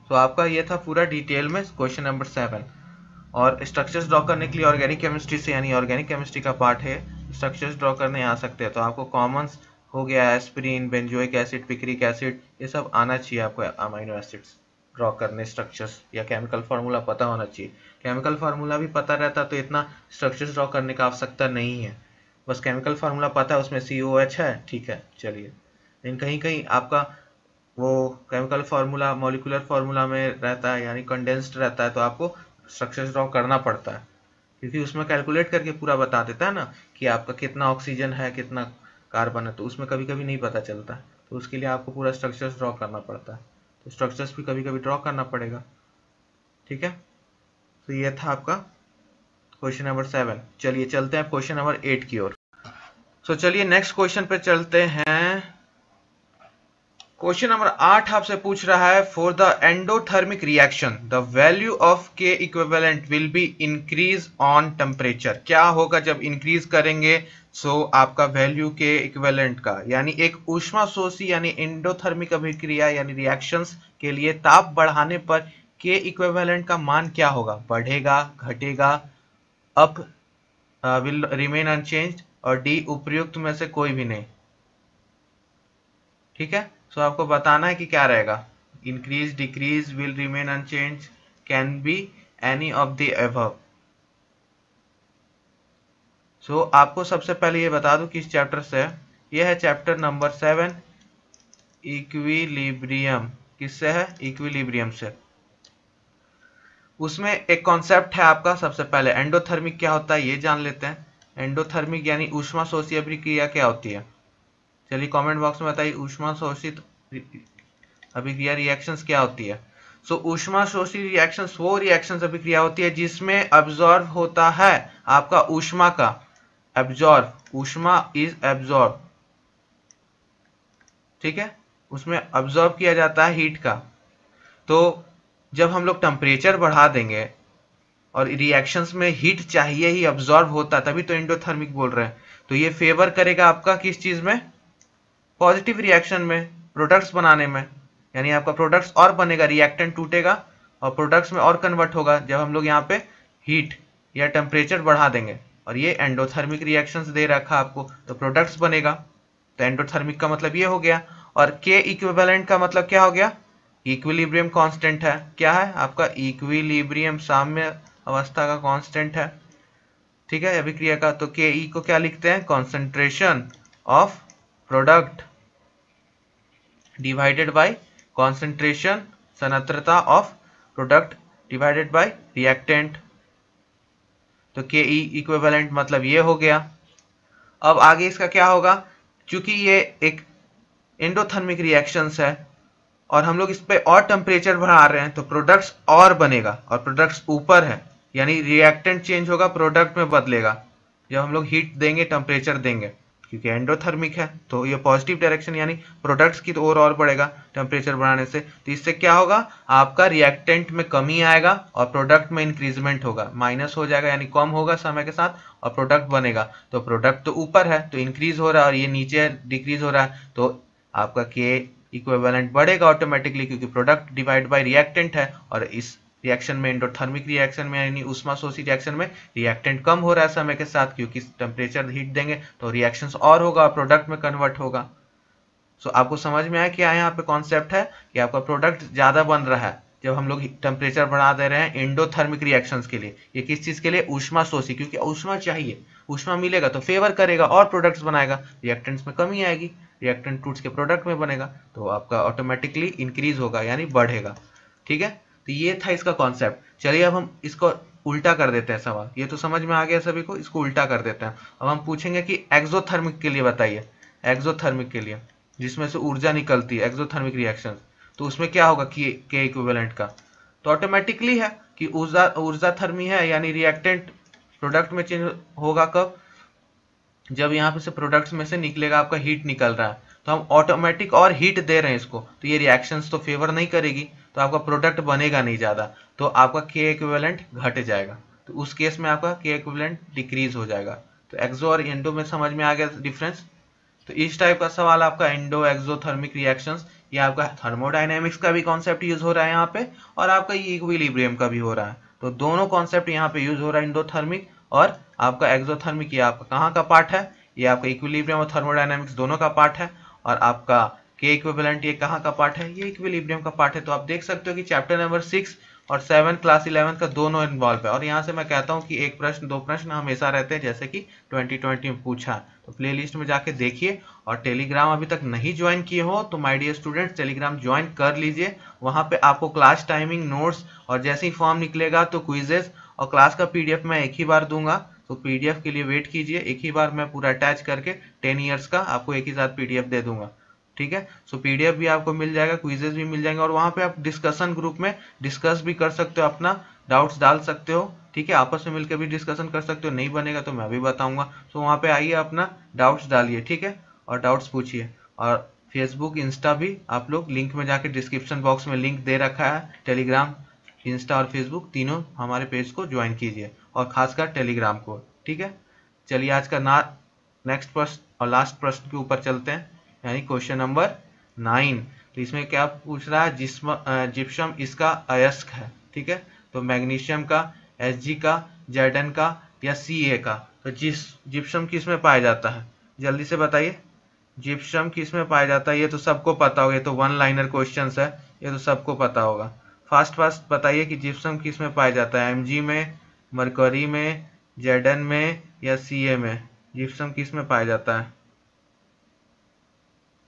तो आपका ये था पूरा डिटेल में क्वेश्चन नंबर 7। और स्ट्रक्चर्स ड्रॉ करने के लिए ऑर्गेनिक केमिस्ट्री से, यानी ऑर्गेनिक केमिस्ट्री का पार्ट है, स्ट्रक्चर्स ड्रॉ करने आ सकते हैं। तो आपको कॉमन्स हो गया aspirin, benzoic acid, picric acid, ये सब आना चाहिए आपको। अमीनो एसिड्स ड्रॉ करने, स्ट्रक्चर्स या केमिकल फार्मूला पता होना चाहिए। केमिकल फार्मूला भी पता रहता तो इतना स्ट्रक्चर्स ड्रॉ करने का आवश्यकता नहीं है। बस केमिकल फार्मूला पता है, उसमें COH है, ठीक है, चलिए। लेकिन कहीं कहीं आपका वो केमिकल फार्मूला मॉलिक्यूलर फार्मूला में रहता है, यानी कंडेंस्ड रहता है, तो आपको स्ट्रक्चर्स ड्रॉ करना पड़ता है, क्योंकि उसमें कैलकुलेट करके पूरा बता देता है ना कि आपका कितना ऑक्सीजन है, कितना कार्बन है। तो उसमें कभी कभी नहीं पता चलता, तो उसके लिए आपको पूरा स्ट्रक्चर्स ड्रॉ करना पड़ता है। तो स्ट्रक्चर्स भी कभी कभी ड्रॉ करना पड़ेगा, ठीक है। तो ये था आपका क्वेश्चन नंबर 7। चलिए चलते हैं क्वेश्चन नंबर 8 की ओर। तो चलिए नेक्स्ट क्वेश्चन पे चलते हैं। क्वेश्चन नंबर 8 आपसे पूछ रहा है, for the endothermic reaction the value of K equivalent will be increase on temperature. क्या होगा जब इंक्रीज करेंगे? सो आपका वैल्यू के इक्विवेलेंट का, यानी एक ऊष्मा शोषी यानी एंडोथर्मिक अभिक्रिया यानी रिएक्शंस के लिए ताप बढ़ाने पर के इक्विवेलेंट का मान क्या होगा? बढ़ेगा, घटेगा, अप विल रिमेन अनचेंज्ड, और डी उपर्युक्त में से कोई भी नहीं, ठीक है। सो आपको बताना है कि क्या रहेगा। Increase, decrease, will remain unchange, can be any of the above. So आपको सबसे पहले ये बता दूं किस चैप्टर से है। ये है चैप्टर नंबर 7, इक्विलिब्रियम। किससे है? इक्विलिब्रियम से। उसमें एक कॉन्सेप्ट है आपका, सबसे पहले एंडोथर्मिक क्या होता है ये जान लेते हैं। एंडोथर्मिक यानी ऊष्मा शोषी अभिक्रिया क्या होती है? चलिए कमेंट बॉक्स में बताइए, ऊष्मा शोषित अभिक्रिया रिएक्शंस क्या होती है? सो ऊष्मा शोषी रिएक्शंस वो रिएक्शंस अभिक्रिया होती है जिसमें अब्जॉर्ब होता है आपका ऊष्मा का, एब्जॉर्ब, ऊष्मा इज एब्जॉर्ब, ठीक है, उसमें अब्जॉर्ब किया जाता है हीट का। तो जब हम लोग टेम्परेचर बढ़ा देंगे और रिएक्शंस में हीट चाहिए ही, अब्जॉर्ब होता, तभी तो एंडोथर्मिक बोल रहे हैं। तो ये फेवर करेगा आपका किस चीज में? पॉजिटिव रिएक्शन में, प्रोडक्ट्स बनाने में, यानी आपका प्रोडक्ट्स और बनेगा, रिएक्टेंट टूटेगा और प्रोडक्ट्स में और कन्वर्ट होगा जब हम लोग यहाँ पे हीट या टेम्परेचर बढ़ा देंगे। और ये एंडोथर्मिक रिएक्शंस दे रखा आपको, तो प्रोडक्ट्स बनेगा। तो एंडोथर्मिक का मतलब ये हो गया। और के इक्विवेलेंट का मतलब क्या हो गया? इक्विलिब्रियम कांस्टेंट है। क्या है आपका? इक्विलिब्रियम, साम्य अवस्था का कांस्टेंट है, ठीक है, अभिक्रिया का। तो के ई को क्या लिखते हैं? Concentration of product divided by concentration, सांद्रता of product divided by reactant. तो के ई इक्विवेलेंट मतलब ये हो गया। अब आगे इसका क्या होगा? क्योंकि ये एक एंडोथर्मिक रिएक्शंस है और हम लोग इस पे और टेम्परेचर बढ़ा रहे हैं, तो प्रोडक्ट्स और बनेगा, और प्रोडक्ट्स ऊपर है, यानी रिएक्टेंट चेंज होगा, प्रोडक्ट में बदलेगा जब हम लोग हीट देंगे, टेम्परेचर देंगे। क्योंकि एंडोथर्मिक है तो ये पॉजिटिव डायरेक्शन यानी प्रोडक्ट्स की ओर और बढ़ेगा टेम्परेचर बढ़ाने से। तो इससे क्या होगा? आपका रिएक्टेंट में कमी आएगा और प्रोडक्ट में इंक्रीजमेंट होगा, माइनस हो जाएगा, यानी कम होगा समय के साथ, और प्रोडक्ट बनेगा। तो प्रोडक्ट तो ऊपर है तो इंक्रीज हो रहा है और ये नीचे डिक्रीज हो रहा है, तो आपका के इक्विवेलेंट बढ़ेगा ऑटोमेटिकली, क्योंकि प्रोडक्ट डिवाइड बाय रिएक्टेंट है। और इस रिएक्शन में, एंडोथर्मिक रिएक्शन में यानी ऊष्मा शोषी रिएक्शन में, रिएक्टेंट कम हो रहा है समय के साथ, क्योंकि टेम्परेचर हीट देंगे तो रिएक्शंस और होगा और प्रोडक्ट में कन्वर्ट होगा। सो आपको समझ में आया क्या यहाँ पे कॉन्सेप्ट है कि आपका प्रोडक्ट ज्यादा बन रहा है जब हम लोग टेम्परेचर बढ़ा दे रहे हैं एंडोथर्मिक रिएक्शंस के लिए। ये किस चीज के लिए? ऊष्मा शोषी, क्योंकि ऊष्मा चाहिए, ऊष्मा मिलेगा तो फेवर करेगा और प्रोडक्ट्स बनाएगा, रिएक्टेंट्स में कमी आएगी, रिएक्टेंट टूट्स के प्रोडक्ट में बनेगा, तो आपका ऑटोमेटिकली इंक्रीज होगा यानी बढ़ेगा, ठीक है। तो ये था इसका कॉन्सेप्ट। चलिए अब हम इसको उल्टा कर देते हैं सवाल। ये तो समझ में आ गया सभी को, इसको उल्टा कर देते हैं। अब हम पूछेंगे कि एक्सोथर्मिक के लिए बताइए, एक्सोथर्मिक के लिए जिसमें से ऊर्जा निकलती है, एक्सोथर्मिक रिएक्शन, तो उसमें क्या होगा कि के इक्विवेलेंट का? तो ऑटोमेटिकली है, कि ऊर्जा थर्मी है, यानी रिएक्टेंट प्रोडक्ट में चेंज होगा कब, जब यहाँ पे से प्रोडक्ट्स में से निकलेगा आपका हीट निकल रहा है, तो हम ऑटोमेटिक और हीट दे रहे हैं इसको, तो ये रिएक्शंस तो फेवर नहीं करेगी, तो आपका प्रोडक्ट बनेगा नहीं ज़्यादा, तो आपका के इक्विवेलेंट घट जाएगा, तो उस केस में आपका के इक्विवेलेंट डिक्रीज हो जाएगा। तो एक्सो और एंडो में समझ में आ गया डिफरेंस। तो इस टाइप का सवाल आपका एंडो एक्सोथर्मिक रिएक्शंस, ये आपका थर्मोडायनेमिक्स का भी कॉन्सेप्ट यूज हो रहा है यहाँ पे, और आपका ये इक्विलिब्रियम का भी हो रहा है, तो दोनों कॉन्सेप्ट यहाँ पे यूज हो रहा है, एंडोथर्मिक और आपका एक्सोथर्मिक। ये आपका कहाँ का पार्ट है, ये आपका इक्विलिब्रियम और थर्मोडायनेमिक्स दोनों का पार्ट है, और आपका के इक्विवेलेंट ये कहाँ का पार्ट है, ये इक्विलिब्रियम का पार्ट है। तो आप देख सकते हो कि चैप्टर नंबर 6 और 7 क्लास 11 का दोनों इन्वॉल्व है, और यहाँ से मैं कहता हूँ कि एक प्रश्न दो प्रश्न हमेशा रहते हैं, जैसे कि 2020 में पूछा। तो प्लेलिस्ट में जाके देखिए, और टेलीग्राम अभी तक नहीं ज्वाइन किए हो तो my dear students Telegram join कर लीजिए। वहाँ पे आपको क्लास टाइमिंग, नोट्स, और जैसे ही फॉर्म निकलेगा तो क्विजेस और क्लास का पीडीएफ मैं एक ही बार दूंगा, तो पीडीएफ के लिए वेट कीजिए, एक ही बार मैं पूरा अटैच करके 10 ईयर्स का आपको एक ही साथ पीडीएफ दे दूंगा, ठीक है। सो पीडीएफ भी आपको मिल जाएगा, क्विजेस भी मिल जाएंगे, और वहाँ पे आप डिस्कशन ग्रुप में डिस्कस भी कर सकते हो, अपना डाउट्स डाल सकते हो, ठीक है, आपस में मिलकर भी डिस्कशन कर सकते हो, नहीं बनेगा तो मैं भी बताऊंगा। सो वहाँ पे आइए, अपना डाउट्स डालिए, ठीक है, और डाउट्स पूछिए। और फेसबुक, इंस्टा भी आप लोग लिंक में जाके डिस्क्रिप्शन बॉक्स में लिंक दे रखा है, टेलीग्राम, इंस्टा और फेसबुक तीनों हमारे पेज को ज्वाइन कीजिए, और खासकर टेलीग्राम को, ठीक है। चलिए आज का नेक्स्ट प्रश्न और लास्ट प्रश्न के ऊपर चलते हैं, यानी क्वेश्चन नंबर 9। तो इसमें क्या पूछ रहा है, जिप्सम इसका अयस्क है, ठीक है, तो मैग्नीशियम का, Hg का, Zn का या Ca का। तो जिप्सम किस में पाया जाता है, जल्दी से बताइए, जिप्सम किस में पाया जाता है, ये तो सबको पता होगा, ये तो वन लाइनर क्वेश्चन है, ये तो सबको पता होगा। फास्ट बताइए कि जिप्सम किस में पाया जाता है, Mg में, मरकरी में, Zn में या Ca में, जिप्सम किस में पाया जाता है।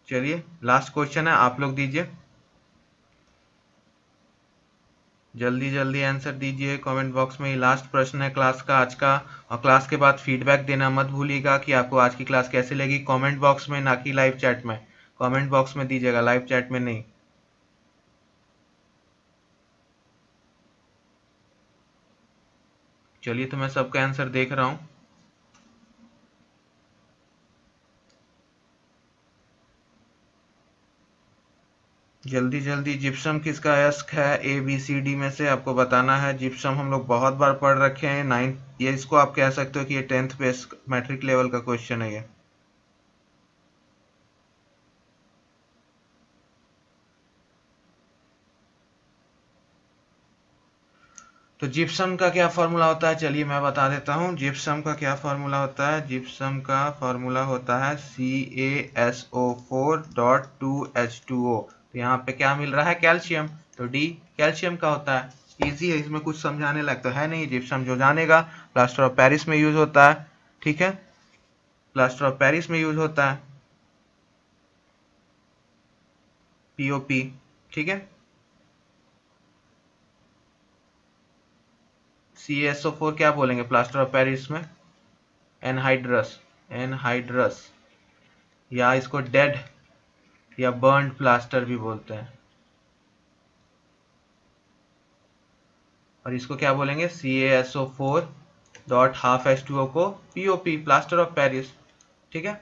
चलिए लास्ट क्वेश्चन है, आप लोग दीजिए, जल्दी जल्दी आंसर दीजिए कमेंट बॉक्स में। ये लास्ट प्रश्न है क्लास का आज का, और क्लास के बाद फीडबैक देना मत भूलिएगा कि आपको आज की क्लास कैसी लगी, कमेंट बॉक्स में, ना कि लाइव चैट में। कमेंट बॉक्स में दीजिएगा, लाइव चैट में नहीं। चलिए तो मैं सबका आंसर देख रहा हूँ। जल्दी जल्दी, जिप्सम किसका अयस्क है, ABCD में से आपको बताना है। जिप्सम हम लोग बहुत बार पढ़ रखे हैं, 9, ये इसको आप कह सकते हो कि ये 10th बेस मैट्रिक लेवल का क्वेश्चन है ये। तो जिप्सम का क्या फॉर्मूला होता है, चलिए मैं बता देता हूँ। जिप्सम का क्या फॉर्मूला होता है, जिप्सम का फॉर्मूला होता है CaSO4.2H2O। तो यहाँ पे क्या मिल रहा है, कैल्शियम, तो डी कैल्शियम का होता है। इजी है, इसमें कुछ समझाने लायक तो है नहीं। जिप्सम जो जानेगा, प्लास्टर ऑफ पेरिस में यूज होता है, ठीक है, प्लास्टर ऑफ पेरिस में यूज होता है, POP, ठीक है। CaSO4 क्या बोलेंगे प्लास्टर ऑफ पेरिस में, एनहाइड्रस, या इसको डेड या बर्न्ड प्लास्टर भी बोलते हैं, और इसको क्या बोलेंगे, CaSO4.12H2O को POP, प्लास्टर ऑफ पेरिस, ठीक है।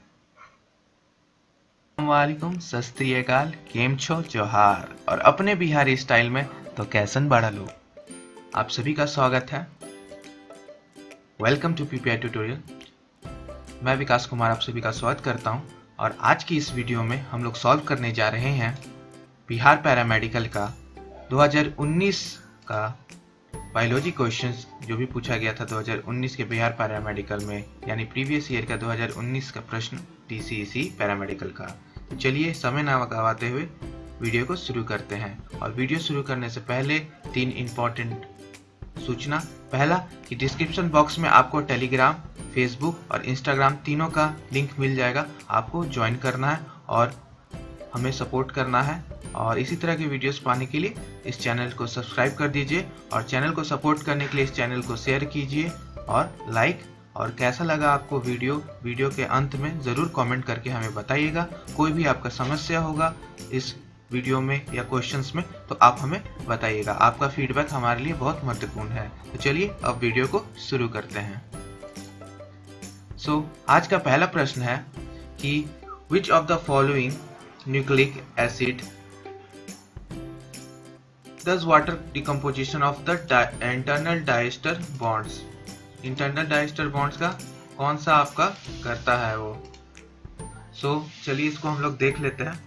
वालेकुम, सत श्री अकाल, केम छो, जोहार, और अपने बिहारी स्टाइल में तो कैसन बड़ा लो। आप सभी का स्वागत है, वेलकम टू PPI ट्यूटोरियल। मैं विकास कुमार आप सभी का स्वागत करता हूं, और आज की इस वीडियो में हम लोग सॉल्व करने जा रहे हैं बिहार पैरामेडिकल का 2019 का बायोलॉजी क्वेश्चंस, जो भी पूछा गया था 2019 के बिहार पैरामेडिकल में, यानी प्रीवियस ईयर का 2019 का प्रश्न TCEC पैरामेडिकल का। तो चलिए समय ना गवाते हुए वीडियो को शुरू करते हैं। और वीडियो शुरू करने से पहले 3 इम्पोर्टेंट सूचना। पहला कि डिस्क्रिप्शन बॉक्स में आपको टेलीग्राम, फेसबुक और इंस्टाग्राम तीनों का लिंक मिल जाएगा, आपको ज्वाइन करना है और हमें सपोर्ट करना है। और इसी तरह की वीडियोस पाने के लिए इस चैनल को सब्सक्राइब कर दीजिए, और चैनल को सपोर्ट करने के लिए इस चैनल को शेयर कीजिए और लाइक। और कैसा लगा आपको वीडियो के अंत में ज़रूर कमेंट करके हमें बताइएगा। कोई भी आपका समस्या होगा इस वीडियो में या क्वेश्चंस में, तो आप हमें बताइएगा। आपका फीडबैक हमारे लिए बहुत महत्वपूर्ण है। तो चलिए अब वीडियो को शुरू करते हैं। आज का पहला प्रश्न है कि which of the following nucleic acid does water decomposition of the internal diester bonds। Internal diester bonds का कौन सा आपका करता है वो। चलिए इसको हम लोग देख लेते हैं।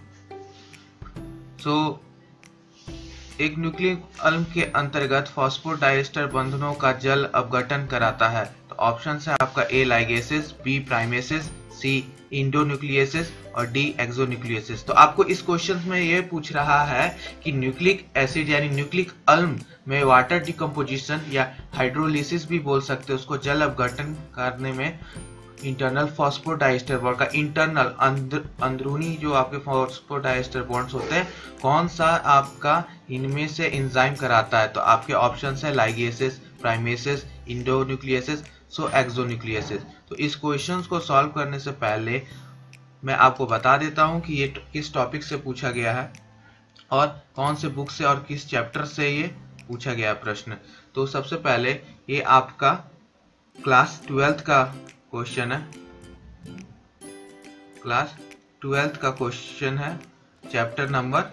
एक न्यूक्लिक अम्ल के अंतर्गत फॉस्फोडाइस्टर बंधनों का जल अपघटन कराता है। तो ऑप्शन है आपका ए लाइगेसेस, बी प्राइमेसेस, सी इंडोन्यूक्लियसेस और डी एक्सोन्यूक्लियसेस। तो आपको इस क्वेश्चन में ये पूछ रहा है कि न्यूक्लिक एसिड यानी न्यूक्लिक अम्ल में वाटर डिकम्पोजिशन या हाइड्रोलिसिस भी बोल सकते हैं, उसको जल अपघटन करने में इंटरनल फॉस्फोडाइस्टर बॉन्ड का इंटरनल अंदरूनी जो आपके फॉस्फोडाइस्टर बॉन्ड्स होते हैं, कौन सा आपका इनमें से एंजाइम कराता है। तो आपके ऑप्शन है लाइगेसेस, प्राइमेसेस, इंडोन्यूक्लियसेस, एक्सोन्यूक्लियसेस। तो इस क्वेश्चन को सॉल्व करने से पहले मैं आपको बता देता हूं कि ये किस टॉपिक से पूछा गया है और कौन से बुक से और किस चैप्टर से ये पूछा गया प्रश्न। तो सबसे पहले ये आपका क्लास 12th का क्वेश्चन है। क्लास 12th का क्वेश्चन है, चैप्टर नंबर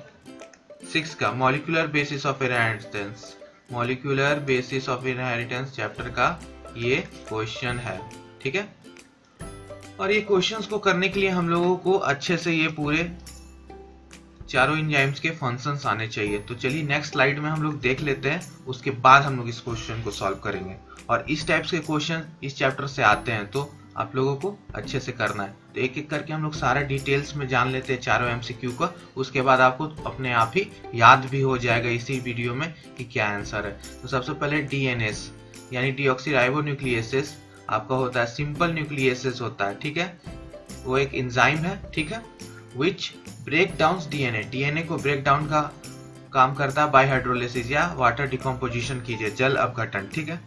6 का molecular basis of inheritance. Molecular basis of inheritance chapter का ये क्वेश्चन है, ठीक है। और ये क्वेश्चंस को करने के लिए हम लोगों को अच्छे से ये पूरे चारों एंजाइम्स के फंक्शंस आने चाहिए। तो चलिए नेक्स्ट स्लाइड में हम लोग देख लेते हैं, उसके बाद हम लोग इस क्वेश्चन को सॉल्व करेंगे। और इस टाइप्स के क्वेश्चन इस चैप्टर से आते हैं, तो आप लोगों को अच्छे से करना है। तो एक एक करके हम लोग सारा डिटेल्स में जान लेते हैं चारों एमसीक्यू का, उसके बाद आपको अपने आप ही याद भी हो जाएगा इसी वीडियो में कि क्या आंसर है। तो सबसे पहले डीएनएस यानी डीऑक्सीराइबोन्यूक्लियेसिस आपका होता है, सिंपल न्यूक्लियेसिस होता है, ठीक है। वो एक एंजाइम है, ठीक है, which break down DNA, DNA को ब्रेक डाउन का काम करता है बाय हाइड्रोलिसिस या वाटर डिकम्पोजिशन कीजिए, जल अपघटन, ठीक है,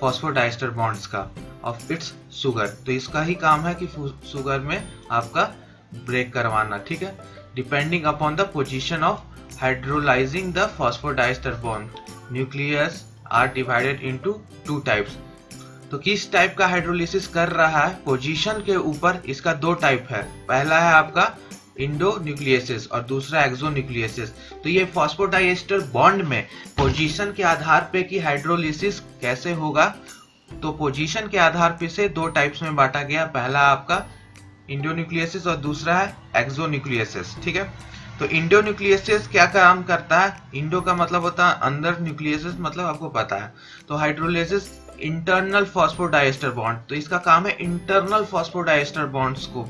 फॉस्फोडाइस्टर बॉन्ड्स का ऑफ इट्स शुगर। तो इसका ही काम है कि शुगर में आपका ब्रेक करवाना, ठीक है। Depending upon the position of hydrolysing the phosphodiester bond nucleus are divided into 2 types. तो किस टाइप का हाइड्रोलिसिस कर रहा है, पोजीशन के ऊपर इसका 2 टाइप है। पहला है आपका इंडोन्यूक्लियसिस और दूसरा एक्सोन्यूक्लियसिस। तो ये फॉस्फोडाइस्टर बॉन्ड में पोजीशन के आधार पे कि हाइड्रोलिसिस कैसे होगा, तो पोजीशन के आधार पे से 2 टाइप्स में बांटा गया। पहला आपका इंडोन्यूक्लियसिस और दूसरा है एक्सोन्यूक्लियसिस, ठीक है। तो इंडोन्यूक्लियसिस क्या काम करता है, इंडो का मतलब होता है अंदर, न्यूक्लियसिस मतलब आपको पता है। तो हाइड्रोलिसिस इंटरनल फॉस्फोडाइस्टर बॉन्ड, तो इसका काम है इंटरनल फॉस्फोडाइस्टर बॉन्ड्स को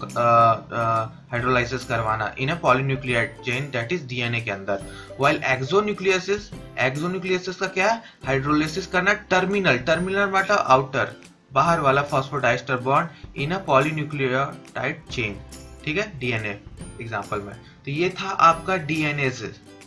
हाइड्रोलाइसिस करवाना in a polynucleotide chain that is DNA के अंदर। व्हाइल एक्सोन्यूक्लियसिस, एक्सोन्यूक्लियसिस का क्या है, हाइड्रोलिसिस करना टर्मिनल, टर्मिनल मतलब आउटर, बाहर वाला phosphodiester bond in a polynucleotide chain, ठीक है, डीएनए एग्जांपल में। तो ये था आपका डीएनए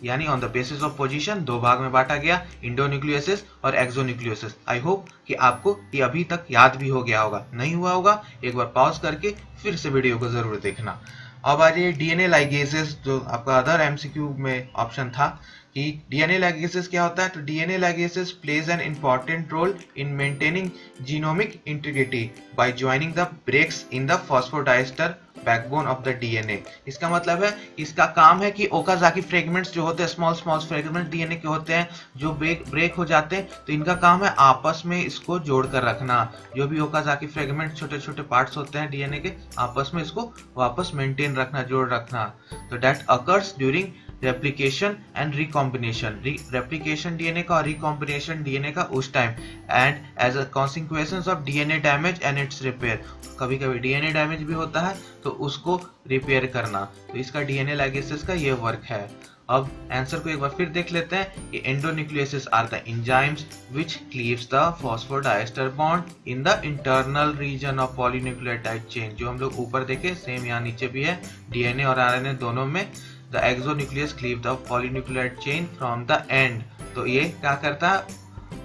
यानी on the basis of position 2 भाग में बांटा गया, इंडोन्यूक्लियसिस और एक्सोन्यूक्लियसिस। आई होप कि आपको ये अभी तक याद भी हो गया होगा, नहीं हुआ होगा एक बार पॉज करके फिर से वीडियो को जरूर देखना। अब आ जाइए डीएनए लाइगेसेस, जो आपका अदर एमसीक्यू में ऑप्शन था कि डीएनए लाइगेसेस क्या होता है। तो DNA ligases plays an important role in maintaining genomic integrity by joining the breaks in the phosphodiester backbone of the DNA. इसका मतलब है, इसका काम है कि ओकाजाकी फ्रेगमेंट्स जो होते हैं, स्मॉल स्मॉल फ्रेगमेंट डीएनए के होते हैं जो ब्रेक हो जाते हैं, तो इनका काम है आपस में इसको जोड़ कर रखना। जो भी ओकाजाकी फ्रेगमेंट छोटे छोटे पार्ट्स होते हैं डीएनए के, आपस में इसको वापस मेंटेन रखना, जोड़ रखना। तो that occurs during replication and recombination, replication DNA का और रिकॉम्बिनेशन डीएनए का उस time, and as a consequence of DNA damage and its repair. कभी कभी डीएनए डैमेज भी होता है तो उसको रिपेयर करना। तो इसका डीएनए लाइगेसेस का ये वर्क है। अब आंसर को एक बार फिर देख लेते हैं कि endonucleases are the enzymes which cleaves the phosphodiester bond in the internal region of polynucleotide chain. जो हम लोग ऊपर देखे सेम यहाँ नीचे भी है, डीएनए और आरएनए दोनों में। The exonuclease cleave the polynucleotide chain from the end. तो ये क्या करता है,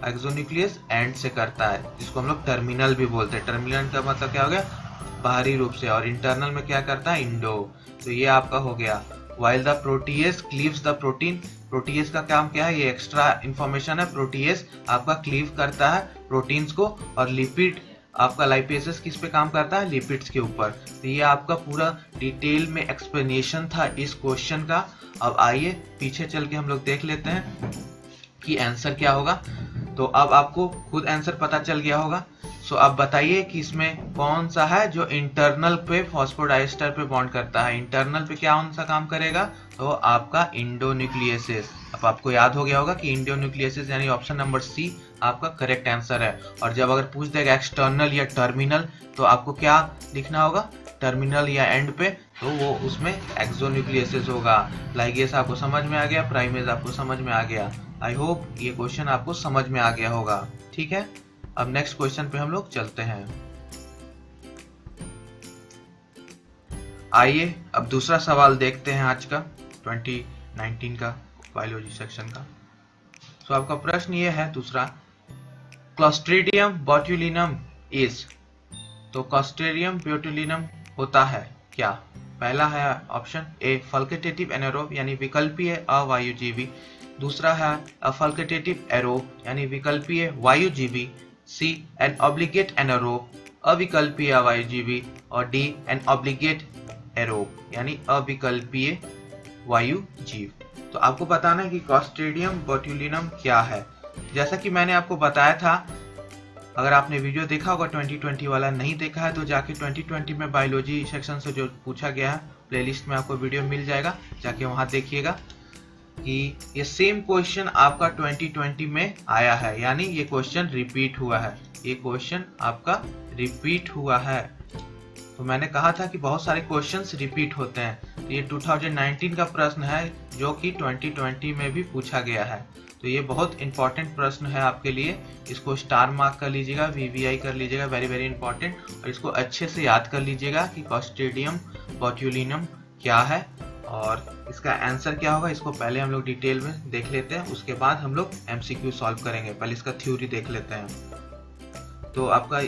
एक्सोन्यूक्लियस एंड से करता है, जिसको हम लोग टर्मिनल भी बोलते हैं। टर्मिनल का मतलब क्या हो गया, बाहरी रूप से, और इंटरनल में क्या करता है, इंडो। तो ये आपका हो गया while the protease cleaves the protein। Protease का काम क्या है, ये एक्स्ट्रा इंफॉर्मेशन है। प्रोटीएस आपका क्लीव करता है प्रोटीन्स को, और लिपिड आपका लाइपेसेस किस पे काम करता है, लिपिड्स के ऊपर। तो ये आपका पूरा डिटेल में एक्सप्लेनेशन था इस क्वेश्चन का। अब आइए पीछे चल के हम लोग देख लेते हैं कि आंसर क्या होगा। तो अब आपको खुद आंसर पता चल गया होगा। सो अब बताइए कि इसमें कौन सा है जो इंटरनल पे फॉस्फोडाइस्टर पे बॉन्ड करता है। इंटरनल पे क्या कौन सा काम करेगा, तो आपका इंडोन्यूक्लियसिस। अब आपको याद हो गया होगा कि इंडोन्यूक्लियसिस यानी ऑप्शन नंबर सी आपका करेक्ट आंसर है। और जब अगर पूछ देगा एक्सटर्नल या टर्मिनल, तो आपको क्या लिखना होगा, टर्मिनल या एंड पे, तो वो उसमें एक्सोन्यूक्लियसिस होगा। लाइगेस आपको समझ में आ गया, प्राइमेज आपको समझ में आ गया। आई होप ये क्वेश्चन आपको समझ में आ गया होगा। ठीक है, अब नेक्स्ट क्वेश्चन पे हम लोग चलते हैं। आइए अब दूसरा सवाल देखते हैं आज का 2019 का बायोलॉजी सेक्शन का। तो आपका प्रश्न ये है दूसरा, क्लोस्ट्रीडियम बोट्यूलिनम इज। तो क्लोस्ट्रीडियम बोट्यूलिनम होता है क्या। पहला है ऑप्शन ए फैकल्टेटिव एनारोब यानी विकल्पीय अवायुजीवी। दूसरा है अफैकल्टेटिव एरोब यानी विकल्पीय वायुजीवी। सी एन ऑब्लिगेट एनारोब अविकल्पीय अवायुजीवी। और डी एन ऑब्लिगेट एरोब यानी अविकल्पीय वायुजीव। तो आपको बताना है कि क्लोस्ट्रीडियम बोट्यूलिनम क्या है। जैसा कि मैंने आपको बताया था, अगर आपने वीडियो देखा होगा 2020 वाला, नहीं देखा है तो जाके 2020 में बायोलॉजी सेक्शन से जो पूछा गया है प्लेलिस्ट में आपको वीडियो मिल जाएगा, जाके वहां देखिएगा कि ये सेम क्वेश्चन आपका 2020 में आया है, यानी ये क्वेश्चन रिपीट हुआ है। ये क्वेश्चन आपका रिपीट हुआ है। तो मैंने कहा था कि बहुत सारे क्वेश्चंस रिपीट होते हैं। तो ये 2019 का प्रश्न है जो कि 2020 में भी पूछा गया है। तो ये बहुत इंपॉर्टेंट प्रश्न है आपके लिए। इसको स्टार मार्क कर लीजिएगा, VVI कर लीजिएगा, वेरी वेरी इंपॉर्टेंट। और इसको अच्छे से याद कर लीजिएगा कि क्लोस्ट्रीडियम बोट्यूलिनम क्या है और इसका आंसर क्या होगा। इसको पहले हम लोग डिटेल में देख लेते हैं, उसके बाद हम लोग MCQ सॉल्व करेंगे। पहले इसका थ्योरी देख लेते हैं। तो आपका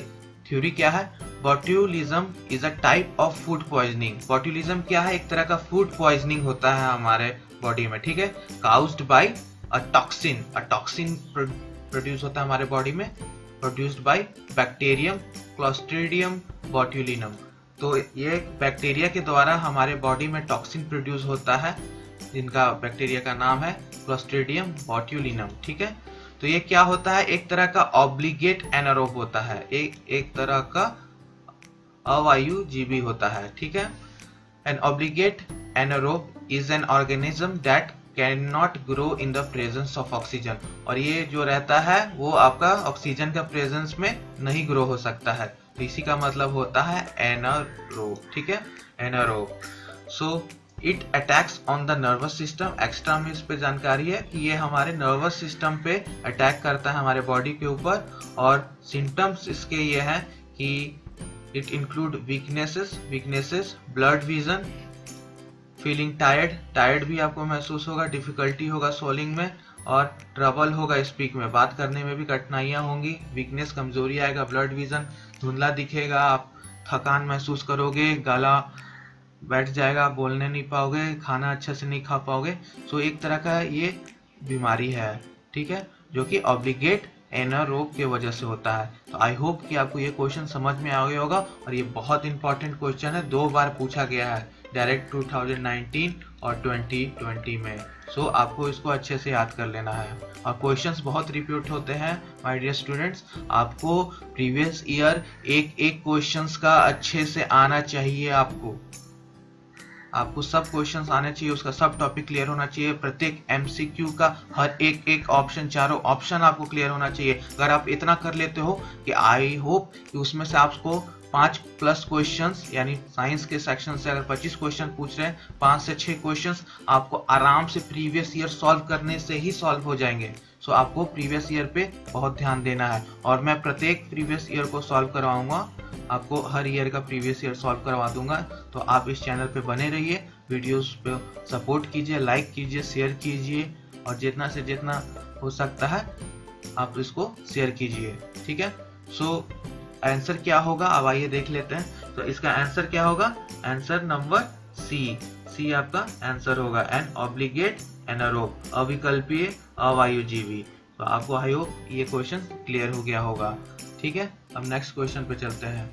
थ्योरी क्या है, botulism is a type of food poisoning. Botulism क्या है, एक तरह का फूड पॉइजनिंग होता है हमारे बॉडी में, ठीक है। Caused bye a toxin produce होता है हमारे बॉडी में, produced by bacterium clostridium botulinum. तो ये बैक्टीरिया के द्वारा हमारे बॉडी में टॉक्सिन प्रोड्यूस होता है, जिनका बैक्टीरिया का नाम है क्लोस्ट्रीडियम बोट्यूलिनम, ठीक है। तो ये क्या होता है, एक तरह का ऑब्लिगेट एनारोब होता है, एक तरह का अवायुजीवी होता है, ठीक है। An obligate anaerobe is an organism that can not grow in the presence of oxygen. और ये जो रहता है वो आपका ऑक्सीजन का प्रेजेंस में नहीं ग्रो हो सकता है। तो इसी का मतलब होता है एनारोब, ठीक है, anaerobe. So it attacks on the nervous system. Extra में इस पे जानकारी है कि ये हमारे नर्वस सिस्टम पे अटैक करता है, हमारे बॉडी के ऊपर। और सिम्टम्स इसके ये हैं कि it include weaknesses, blood vision, feeling tired भी आपको महसूस होगा, डिफिकल्टी होगा सोलिंग में, और ट्रबल होगा स्पीक में, बात करने में भी कठिनाइयां होंगी, वीकनेस कमजोरी आएगा, ब्लड विजन धुंधला दिखेगा, आप थकान महसूस करोगे, गला बैठ जाएगा, बोलने नहीं पाओगे, खाना अच्छे से नहीं खा पाओगे। सो एक तरह का ये बीमारी है, ठीक है, जो कि ऑब्लिगेट एनारोब के वजह से होता है। तो आई होप कि आपको ये क्वेश्चन समझ में आ गया होगा। और ये बहुत इंपॉर्टेंट क्वेश्चन है, 2 बार पूछा गया है, डायरेक्ट 2019 और 2020 में। सो आपको इसको अच्छे से याद कर लेना है। और क्वेश्चंस बहुत रिपीट होते हैं माय डियर स्टूडेंट्स। आपको प्रीवियस ईयर एक क्वेश्चंस का अच्छे से आना चाहिए। आपको सब क्वेश्चंस आने चाहिए, उसका सब टॉपिक क्लियर होना चाहिए, प्रत्येक MCQ का हर एक ऑप्शन, चारों ऑप्शन आपको क्लियर होना चाहिए। अगर आप इतना कर लेते हो कि आई होप कि उसमें से आपको 5+ क्वेश्चंस, यानी साइंस के सेक्शन से अगर 25 क्वेश्चन पूछ रहे हैं, 5 से 6 क्वेश्चंस आपको आराम से प्रीवियस ईयर सॉल्व करने से ही सॉल्व हो जाएंगे। सो आपको प्रीवियस ईयर पे बहुत ध्यान देना है। और मैं प्रत्येक प्रीवियस ईयर को सॉल्व करवाऊंगा, आपको हर ईयर का प्रीवियस ईयर सॉल्व करवा दूंगा। तो आप इस चैनल पे बने रहिए, वीडियोस पे सपोर्ट कीजिए, लाइक कीजिए, शेयर कीजिए, और जितना से जितना हो सकता है आप इसको शेयर कीजिए, ठीक है। सो आंसर क्या होगा, अब आइए देख लेते हैं। तो इसका आंसर क्या होगा, आंसर नंबर सी सी आपका आंसर होगा। एन ऑब्लिगेट एनारोब, अविकल्पीय अवायुजीवी। तो आपको आई होप ये क्वेश्चन क्लियर हो गया होगा। ठीक है, अब नेक्स्ट क्वेश्चन पे चलते हैं।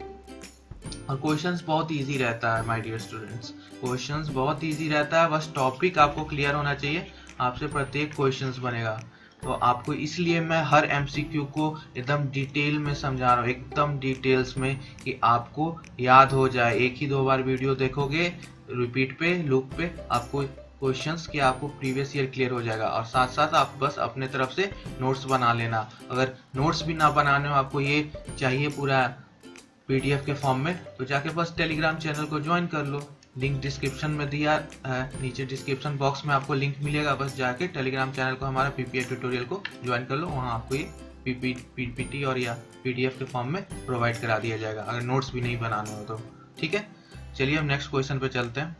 और क्वेश्चंस बहुत इजी रहता है माय डियर स्टूडेंट्स, क्वेश्चंस बहुत इजी रहता है, बस टॉपिक आपको क्लियर होना चाहिए। आपसे प्रत्येक क्वेश्चंस बनेगा, तो आपको इसलिए मैं हर एमसीक्यू को एकदम डिटेल में समझा रहा हूँ, एकदम डिटेल्स में, कि आपको याद हो जाए। एक ही 2 बार वीडियो देखोगे रिपीट पे, लूप पे, आपको क्वेश्चंस कि आपको प्रीवियस ईयर क्लियर हो जाएगा। और साथ साथ आप बस अपने तरफ से नोट्स बना लेना। अगर नोट्स भी ना बनाने हो, आपको ये चाहिए पूरा पीडीएफ के फॉर्म में, तो जाके बस टेलीग्राम चैनल को ज्वाइन कर लो। लिंक डिस्क्रिप्शन में दिया है, नीचे डिस्क्रिप्शन बॉक्स में आपको लिंक मिलेगा। बस जाके टेलीग्राम चैनल को, हमारा पीपीआई ट्यूटोरियल को ज्वाइन कर लो। वहाँ आपको ये पीपीटी और या पीडीएफ के फॉर्म में प्रोवाइड करा दिया जाएगा, अगर नोट्स भी नहीं बनाने हो तो। ठीक है, चलिए हम नेक्स्ट क्वेश्चन पे चलते हैं।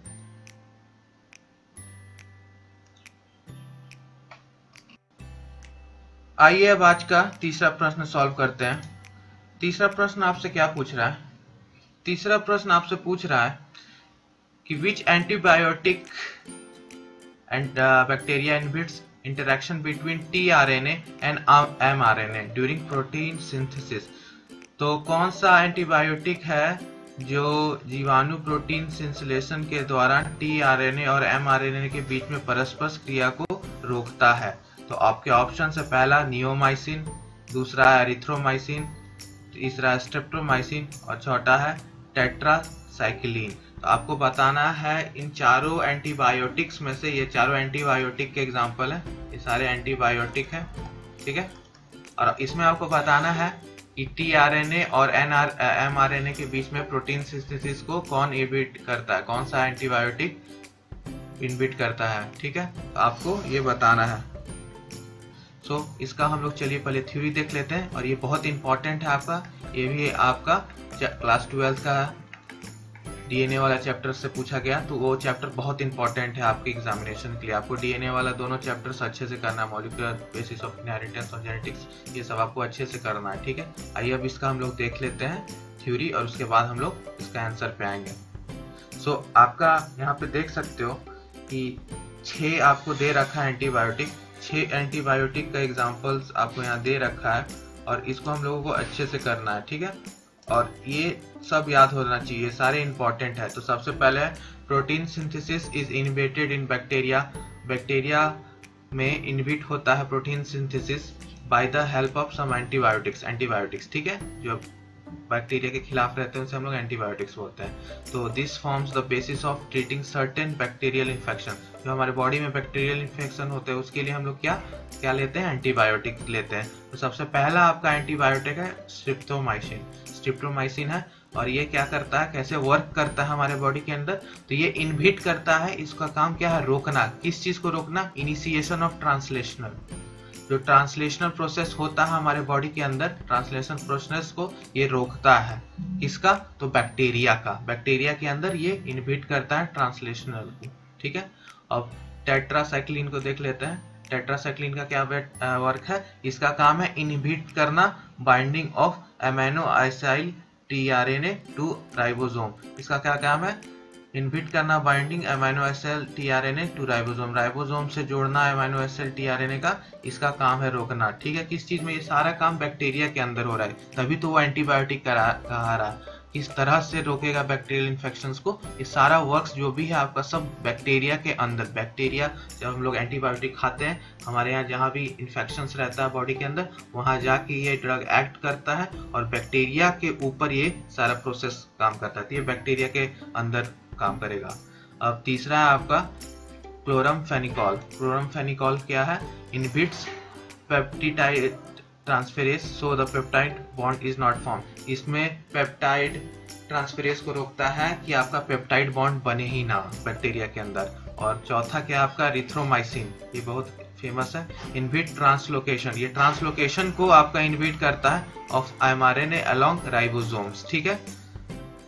आइए अब आज का तीसरा प्रश्न सॉल्व करते हैं। तीसरा प्रश्न आपसे क्या पूछ रहा है? तीसरा प्रश्न आपसे पूछ रहा है कि which antibiotic and bacteria inhibits interaction between tRNA and mRNA during protein synthesis. तो कौन सा एंटीबायोटिक है जो जीवाणु प्रोटीन संश्लेषण के दौरान टीआरएनए और एमआरएनए के बीच में परस्पर क्रिया को रोकता है? तो आपके ऑप्शन है, पहला नियोमाइसिन, दूसरा एरिथ्रोमाइसिन, तीसरा स्ट्रेप्टोमाइसिन और चौथा है टेट्रासाइक्लिन। तो आपको बताना है इन चारों एंटीबायोटिक्स में से, ये चारों एंटीबायोटिक के एग्जांपल हैं, ये सारे एंटीबायोटिक हैं। ठीक है, और इसमें आपको बताना है कि टीआरएनए और एमआरएनए के बीच में प्रोटीन सिंथेसिस को कौन इनहिबिट करता है, कौन सा एंटीबायोटिक इनहिबिट करता है। ठीक है, तो आपको ये बताना है। इसका हम लोग चलिए पहले थ्योरी देख लेते हैं, और ये बहुत इंपॉर्टेंट है आपका, ये भी आपका क्लास 12 का डीएनए वाला चैप्टर से पूछा गया, तो वो चैप्टर बहुत इंपॉर्टेंट है आपके एग्जामिनेशन के लिए। आपको डीएनए वाला दोनों चैप्टर्स अच्छे से करना है, मॉलिक्यूलर बेसिस ऑफ इनहेरिटेंस और जेनेटिक्स, ये सब आपको अच्छे से करना है। ठीक है, आइए अब इसका हम लोग देख लेते हैं थ्योरी, और उसके बाद हम लोग इसका आंसर पे आएंगे। आपका यहाँ पे देख सकते हो कि 6 आपको दे रखा है एंटीबायोटिक, 6 एंटीबायोटिक का एग्जाम्पल्स आपको यहाँ दे रखा है, और इसको हम लोगों को अच्छे से करना है। ठीक है, और ये सब याद होना चाहिए, सारे इंपॉर्टेंट है। तो सबसे पहले protein synthesis is inhibited in bacteria. Bacteria में इनहिबिट होता है protein synthesis by the help of some antibiotics. ठीक है, जो बैक्टीरिया के खिलाफ रहते हैं उनसे हम लोग एंटीबायोटिक्स बोलते हैं। तो this forms the basis of treating certain bacterial infection. जो हमारे बॉडी में बैक्टीरियल इन्फेक्शन होते हैं उसके लिए हम लोग क्या लेते हैं, एंटीबायोटिक्स लेते हैं। तो सबसे पहला आपका एंटीबायोटिक है स्ट्रिप्टोमाइसिन है, और ये क्या करता है, कैसे वर्क करता है हमारे बॉडी के अंदर, तो ये इनहिबिट करता है। इसका काम क्या है, रोकना। किस चीज को रोकना, इनिशिएशन ऑफ ट्रांसलेशनल, जो ट्रांसलेशनल प्रोसेस होता है हमारे बॉडी के अंदर, ट्रांसलेशन प्रोसेस को ये रोकता है। किसका, तो बैक्टीरिया का। बैक्टीरिया के अंदर ये इनहिबिट करता है ट्रांसलेशनल को। ठीक है, अब टेट्रासाइक्लिन को देख लेते हैं। टेट्रासाइक्लिन का क्या वर्क है, इसका काम है इनहिबिट करना binding of amino acid tRNA to ribosome. इसका क्या काम है, इनहिबिट करना binding amino acid tRNA to ribosome. Ribosome से जोड़ना अमीनो एसिड टीआरएनए का, इसका काम है रोकना। ठीक है, किस चीज में, ये सारा काम बैक्टीरिया के अंदर हो रहा है, तभी तो वो एंटीबायोटिक कहा रहा है। किस तरह से रोकेगा बैक्टीरियल इन्फेक्शंस को, ये सारा वर्क्स जो भी है आपका सब बैक्टीरिया के अंदर। बैक्टीरिया, जब हम लोग एंटीबायोटिक खाते हैं, हमारे यहाँ जहाँ भी इन्फेक्शंस रहता है बॉडी के अंदर, वहाँ जाके ये ड्रग एक्ट करता है, और बैक्टीरिया के ऊपर ये सारा प्रोसेस काम करता है। तो ये बैक्टीरिया के अंदर काम करेगा। अब तीसरा है आपका क्लोरमफेनिकॉल। क्लोरमफेनिकॉल क्या है, inhibits peptidyl transferase so the peptide bond is not form. इसमें पेप्टाइड ट्रांसफेरेज को रोकता है कि आपका पेप्टाइड बॉन्ड बने ही ना बैक्टीरिया के अंदर। और चौथा क्या आपका रिथ्रोमाइसिन, ये बहुत फेमस है, इनहिबिट ट्रांसलोकेशन। ये ट्रांसलोकेशन को आपका इनहिबिट करता है ऑफ एमआरएनए अलोंग राइबोसोम्स। ठीक है,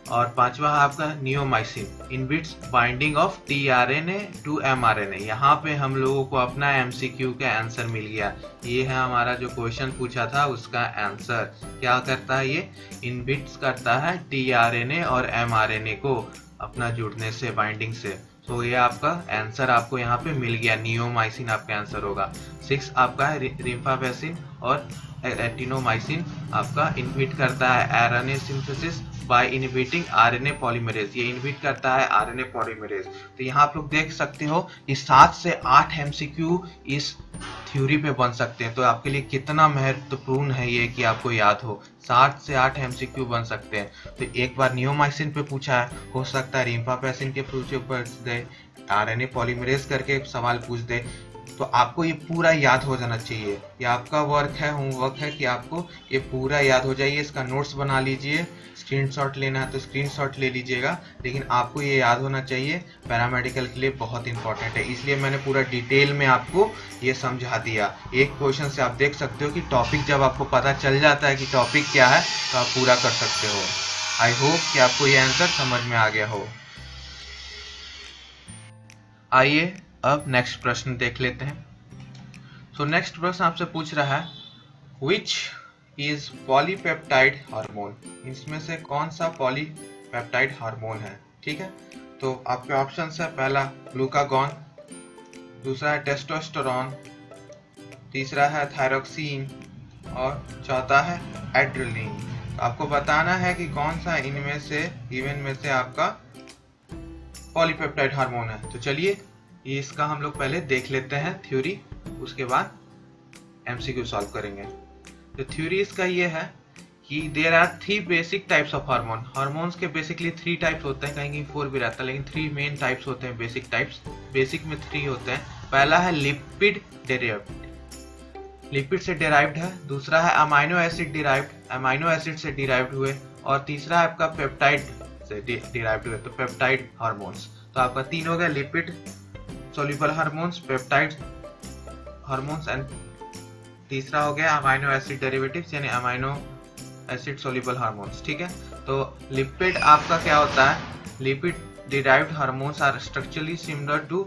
और पांचवा है आपका neomycin, inhibits binding of tRNA to mRNA. यहाँ पे हम लोगों को अपना एमसीक्यू का आंसर मिल गया। ये है हमारा जो क्वेश्चन पूछा था उसका आंसर। क्या करता है ये, इनहिबिट्स करता है टीआरएनए और एमआरएनए को अपना जुड़ने से, बाइंडिंग से। तो ये आपका आंसर आपको यहाँ पे मिल गया, नियोमाइसिन आपका आंसर होगा। 6 आपका है रिम्फापेसिन और एक्टिनोमाइसिन आपका इनहिबिट करता है RNA synthesis by inhibiting RNA polymerase. ये इनहिबिट करता है आरएनए पॉलीमरेज। तो यहाँ आप लोग देख सकते हो कि 7 से 8 एमसीक्यू इस थ्योरी पे बन सकते हैं। तो आपके लिए कितना महत्वपूर्ण है ये कि आपको याद हो, 7 से 8 एमसीक्यू बन सकते हैं। तो एक बार नियोमाइसिन पे पूछा है, हो सकता है रिम्फापेसिन के पूछ दे, आरएनए पॉलीमरेज करके सवाल पूछ दे। तो आपको ये पूरा याद हो जाना चाहिए। ये आपका वर्क है, होमवर्क है कि आपको ये पूरा याद हो जाइए। इसका नोट्स बना लीजिए, स्क्रीनशॉट लेना है तो स्क्रीनशॉट ले लीजिएगा, लेकिन आपको ये याद होना चाहिए। पैरामेडिकल के लिए बहुत इंपॉर्टेंट है, इसलिए मैंने पूरा डिटेल में आपको ये समझा दिया। एक क्वेश्चन से आप देख सकते हो कि टॉपिक जब आपको पता चल जाता है कि टॉपिक क्या है तो आप पूरा कर सकते हो। आई होप कि आपको ये आंसर समझ में आ गया हो। आइए अब नेक्स्ट प्रश्न देख लेते हैं। तो नेक्स्ट प्रश्न आपसे पूछ रहा है विच इज पॉलीपेप्टाइड हार्मोन। इसमें से कौन सा पॉलीपेप्टाइड हार्मोन है। ठीक है, तो आपके ऑप्शन है, पहला ग्लूकागॉन, दूसरा है टेस्टोस्टेरोन, तीसरा है थायरोक्सिन और चौथा है एड्रेनालिन। तो आपको बताना है कि कौन सा इनमें से आपका पॉलीपेप्टाइड हार्मोन है। तो चलिए ये इसका हम लोग पहले देख लेते हैं थ्योरी, उसके बाद एमसीक्यू सॉल्व करेंगे। तो थ्योरी इसका ये है कि there are 3 basic types of hormone. Hormones के बेसिकली 3 टाइप्स होते हैं, कहीं 4 भी रहता है, लेकिन 3 मेन टाइप्स होते हैं, बेसिक टाइप्स। बेसिक में 3 होते हैं। पहला है लिपिड डेरिवेटिव, लिपिड से डेराइव्ड है। दूसरा है amino acid derived, amino acid से डिराइव्ड हुए। और तीसरा है आपका पेप्टाइड से डिराइव्ड हुए, तो पेप्टाइड हार्मोन्स। तो आपका 3 हो गया, lipid soluble hormones, peptide hormones and तीसरा हो गया अमाइनो एसिड डेरिवेटिव्स यानी अमाइनो एसिड soluble hormones। ठीक है, तो लिपिड आपका क्या होता है, lipid derived hormones are structurally similar to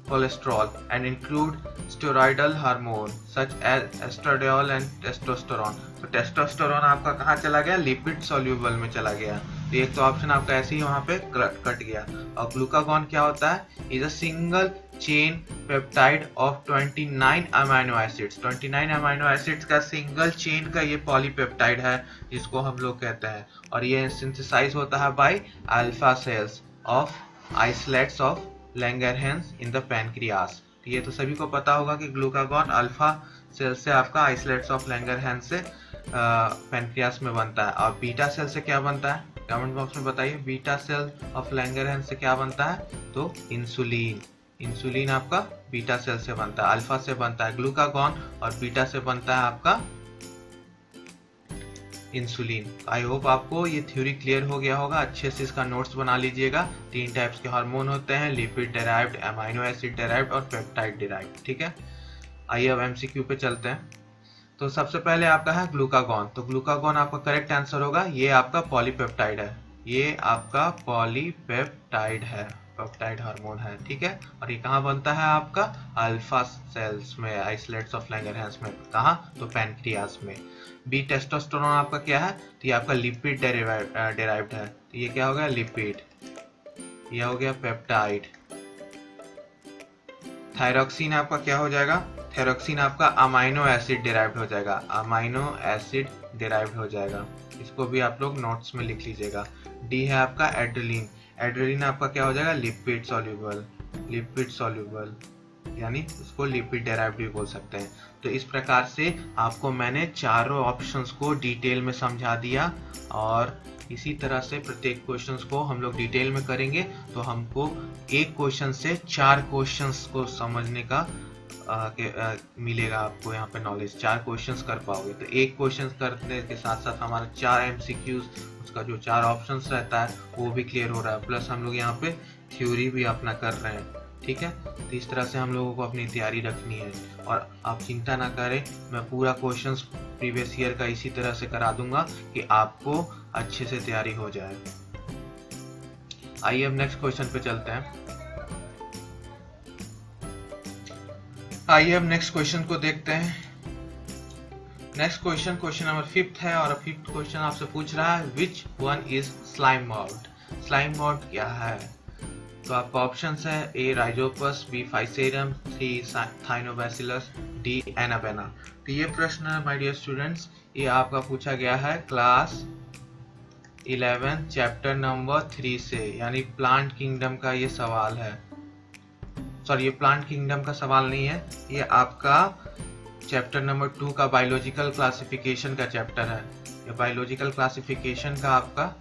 cholesterol and include steroidal hormone such as estradiol and testosterone। तो टेस्टोस्टेरोन आपका कहाँ चला गया, लिपिड सॉल्यूबल में चला गया। तो एक तो ऑप्शन आपका ऐसे ही वहां पे कट गया। और ग्लूकागॉन क्या होता है, is a single chain peptide of 29 amino acids. 29 amino acids का सिंगल चेन का ये पॉलीपेप्टाइड है, जिसको हम लोग कहते हैं। और ये सिंथेसाइज होता है by alpha cells of isolates of Langerhans in the pancreas. तो ये तो सभी को पता होगा कि ग्लूकागॉन अल्फा सेल से आपका आइसोलेट्स ऑफ लैंगरहैंस से पैनक्रियास में बनता है। और बीटा सेल से क्या बनता है, कमेंट बॉक्स में बताइए। बीटा सेल ऑफ लैंगरहैंस से क्या बनता है, तो इंसुलिन। इंसुलिन आपका बीटा सेल से बनता है, अल्फा से बनता है ग्लूकागॉन, और बीटा से बनता है आपका इंसुलिन। आई होप आपको ये थ्योरी क्लियर हो गया होगा। अच्छे से इसका नोट्स बना लीजिएगा। 3 टाइप्स के हार्मोन होते हैं, lipid derived, amino acid derived और पेप्टाइड डेराइव्ड। ठीक है, आइए अब एमसीक्यू पे चलते हैं। तो सबसे पहले आपका है ग्लूकागॉन। तो ग्लूकागॉन आपका करेक्ट आंसर होगा, ये आपका पॉलीपेप्टाइड है, ये आपका पॉलीपेप्टाइड है, पेप्टाइड हार्मोन है। ठीक है, और ये कहाँ बनता है आपका अल्फा सेल्स में, आइसोलेट्स ऑफ लैंगरहैंस में। कहाँ, तो पैनक्रियास में। बी टेस्टोस्टेरोन आपका क्या है, तो ये आपका लिपिड डेराइव्ड है, तो ये क्या हो गया, लिपिड। ये हो गया पेप्टाइड। थायरोक्सिन आपका क्या हो जाएगा, थायरोक्सिन आपका अमाइनो एसिड डिराइव्ड हो जाएगा, अमाइनो एसिड डिराइव्ड हो जाएगा। इसको भी आप लोग नोट्स में लिख लीजिएगा। डी है आपका एड्रेनालिन, एड्रेनालिन आपका क्या हो जाएगा, लिपिड सॉल्युबल, लिपिड सॉल्युबल यानी उसको लिपिड डेराइव्ड भी बोल सकते हैं। तो इस प्रकार से आपको मैंने चारों ऑप्शंस को डिटेल में समझा दिया, और इसी तरह से प्रत्येक क्वेश्चंस को हम लोग डिटेल में करेंगे तो हमको एक क्वेश्चन से 4 क्वेश्चंस को समझने का मिलेगा आपको यहाँ पे नॉलेज। 4 क्वेश्चंस कर पाओगे, तो एक क्वेश्चन करने के साथ साथ हमारा 4 एमसीक्यूज, उसका जो 4 ऑप्शंस रहता है वो भी क्लियर हो रहा है, प्लस हम लोग यहाँ पे थ्योरी भी अपना कर रहे हैं। ठीक है, तो इस तरह से हम लोगों को अपनी तैयारी रखनी है। और आप चिंता ना करें, मैं पूरा क्वेश्चंस प्रीवियस ईयर का इसी तरह से करा दूंगा कि आपको अच्छे से तैयारी हो जाए। आइए अब नेक्स्ट क्वेश्चन पे चलते हैं। आइए अब नेक्स्ट क्वेश्चन को देखते हैं। नेक्स्ट क्वेश्चन, क्वेश्चन नंबर 5 है, और 5th क्वेश्चन आपसे पूछ रहा है which one is slime mould. Slime mould क्या है, तो आपका ऑप्शन है ए राइजोपस, बी फाइसेरम, सी थाइनोबैसिलस, डी एनाबेना। तो ये प्रश्न माय डियर स्टूडेंट्स ये आपका पूछा गया है क्लास 11 चैप्टर नंबर 3 से, यानी प्लांट किंगडम का ये सवाल है। सॉरी, ये प्लांट किंगडम का सवाल नहीं है, ये आपका चैप्टर नंबर 2 का बायोलॉजिकल क्लासिफिकेशन का चैप्टर है। ये बायोलॉजिकल क्लासिफिकेशन का आपका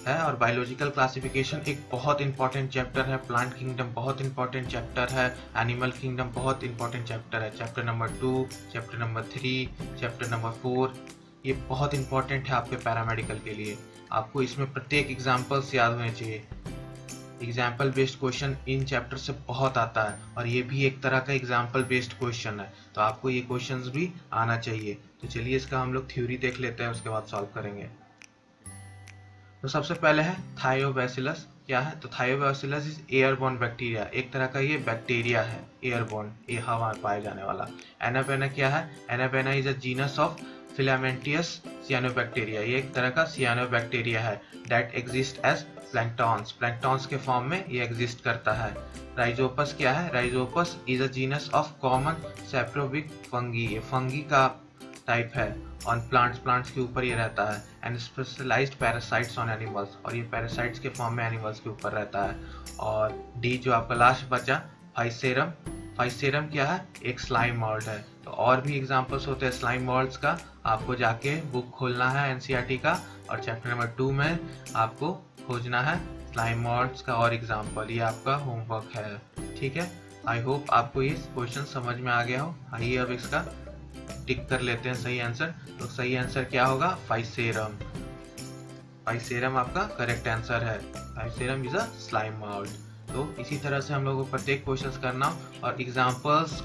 है, और बायोलॉजिकल क्लासिफिकेशन एक बहुत इंपॉर्टेंट चैप्टर है। प्लांट किंगडम बहुत इंपॉर्टेंट चैप्टर है। एनिमल किंगडम बहुत इंपॉर्टेंट चैप्टर है। Chapter number 2, chapter number 3, chapter number 4 ये बहुत इंपॉर्टेंट है आपके पैरामेडिकल के लिए। आपको इसमें प्रत्येक एग्जाम्पल्स याद होने चाहिए। Example based question in chapter से बहुत आता है, और ये भी एक तरह का एग्जाम्पल बेस्ड क्वेश्चन है, तो आपको ये क्वेश्चंस भी आना चाहिए। तो चलिए इसका हम लोग थ्योरी देख लेते हैं, उसके बाद सॉल्व करेंगे। तो सबसे पहले है थायोबैसिलस। क्या है? तो थायोबैसिलस इज एयरबोर्न बैक्टीरिया, एक तरह का ये बैक्टीरिया है एयरबोर्न, ये हवा में पाया जाने वाला। एनाबेना क्या है? Anabaena is a genus of filamentous cyanobacteria, ये एक तरह का सियानोबैक्टीरिया है that exist as planktons, planktons के फॉर्म में ये एग्जिस्ट करता है। राइजोपस क्या है? Rhizopus is a genus of common saprobic fungi, ये फंगी का टाइप है। ऑन प्लांट्स, प्लांट्स के ऊपर ये रहता है। And specialised parasites on animals, और ये पैरासाइट्स के फॉर्म में एनिमल्स के ऊपर रहता है। और डी जो आपका लास्ट बचा फाइसेरम, फाइसेरम क्या है? एक स्लाइम मोल्ड है। तो और भी एग्जांपल्स होते हैं स्लाइम मोल्ड्स का, आपको जाके बुक खोलना है एनसीईआरटी का, और चैप्टर नंबर 2 में आपको खोजना है स्लाइम मोल्ड्स का और एग्जांपल, ये आपका होमवर्क है। ठीक है, आई होप आपको ये क्वेश्चन समझ में आ गया हो। आइए अब इसका टिक कर लेते हैं सही आंसर। तो सही आंसर क्या होगा? फाइसेरम, फाइसेरम आपका करेक्ट आंसर है। फाइसेरम इज अ स्लाइम मोल्ड। तो इसी तरह से हम लोगों को प्रत्येक क्वेश्चंस करना और एग्जांपल्स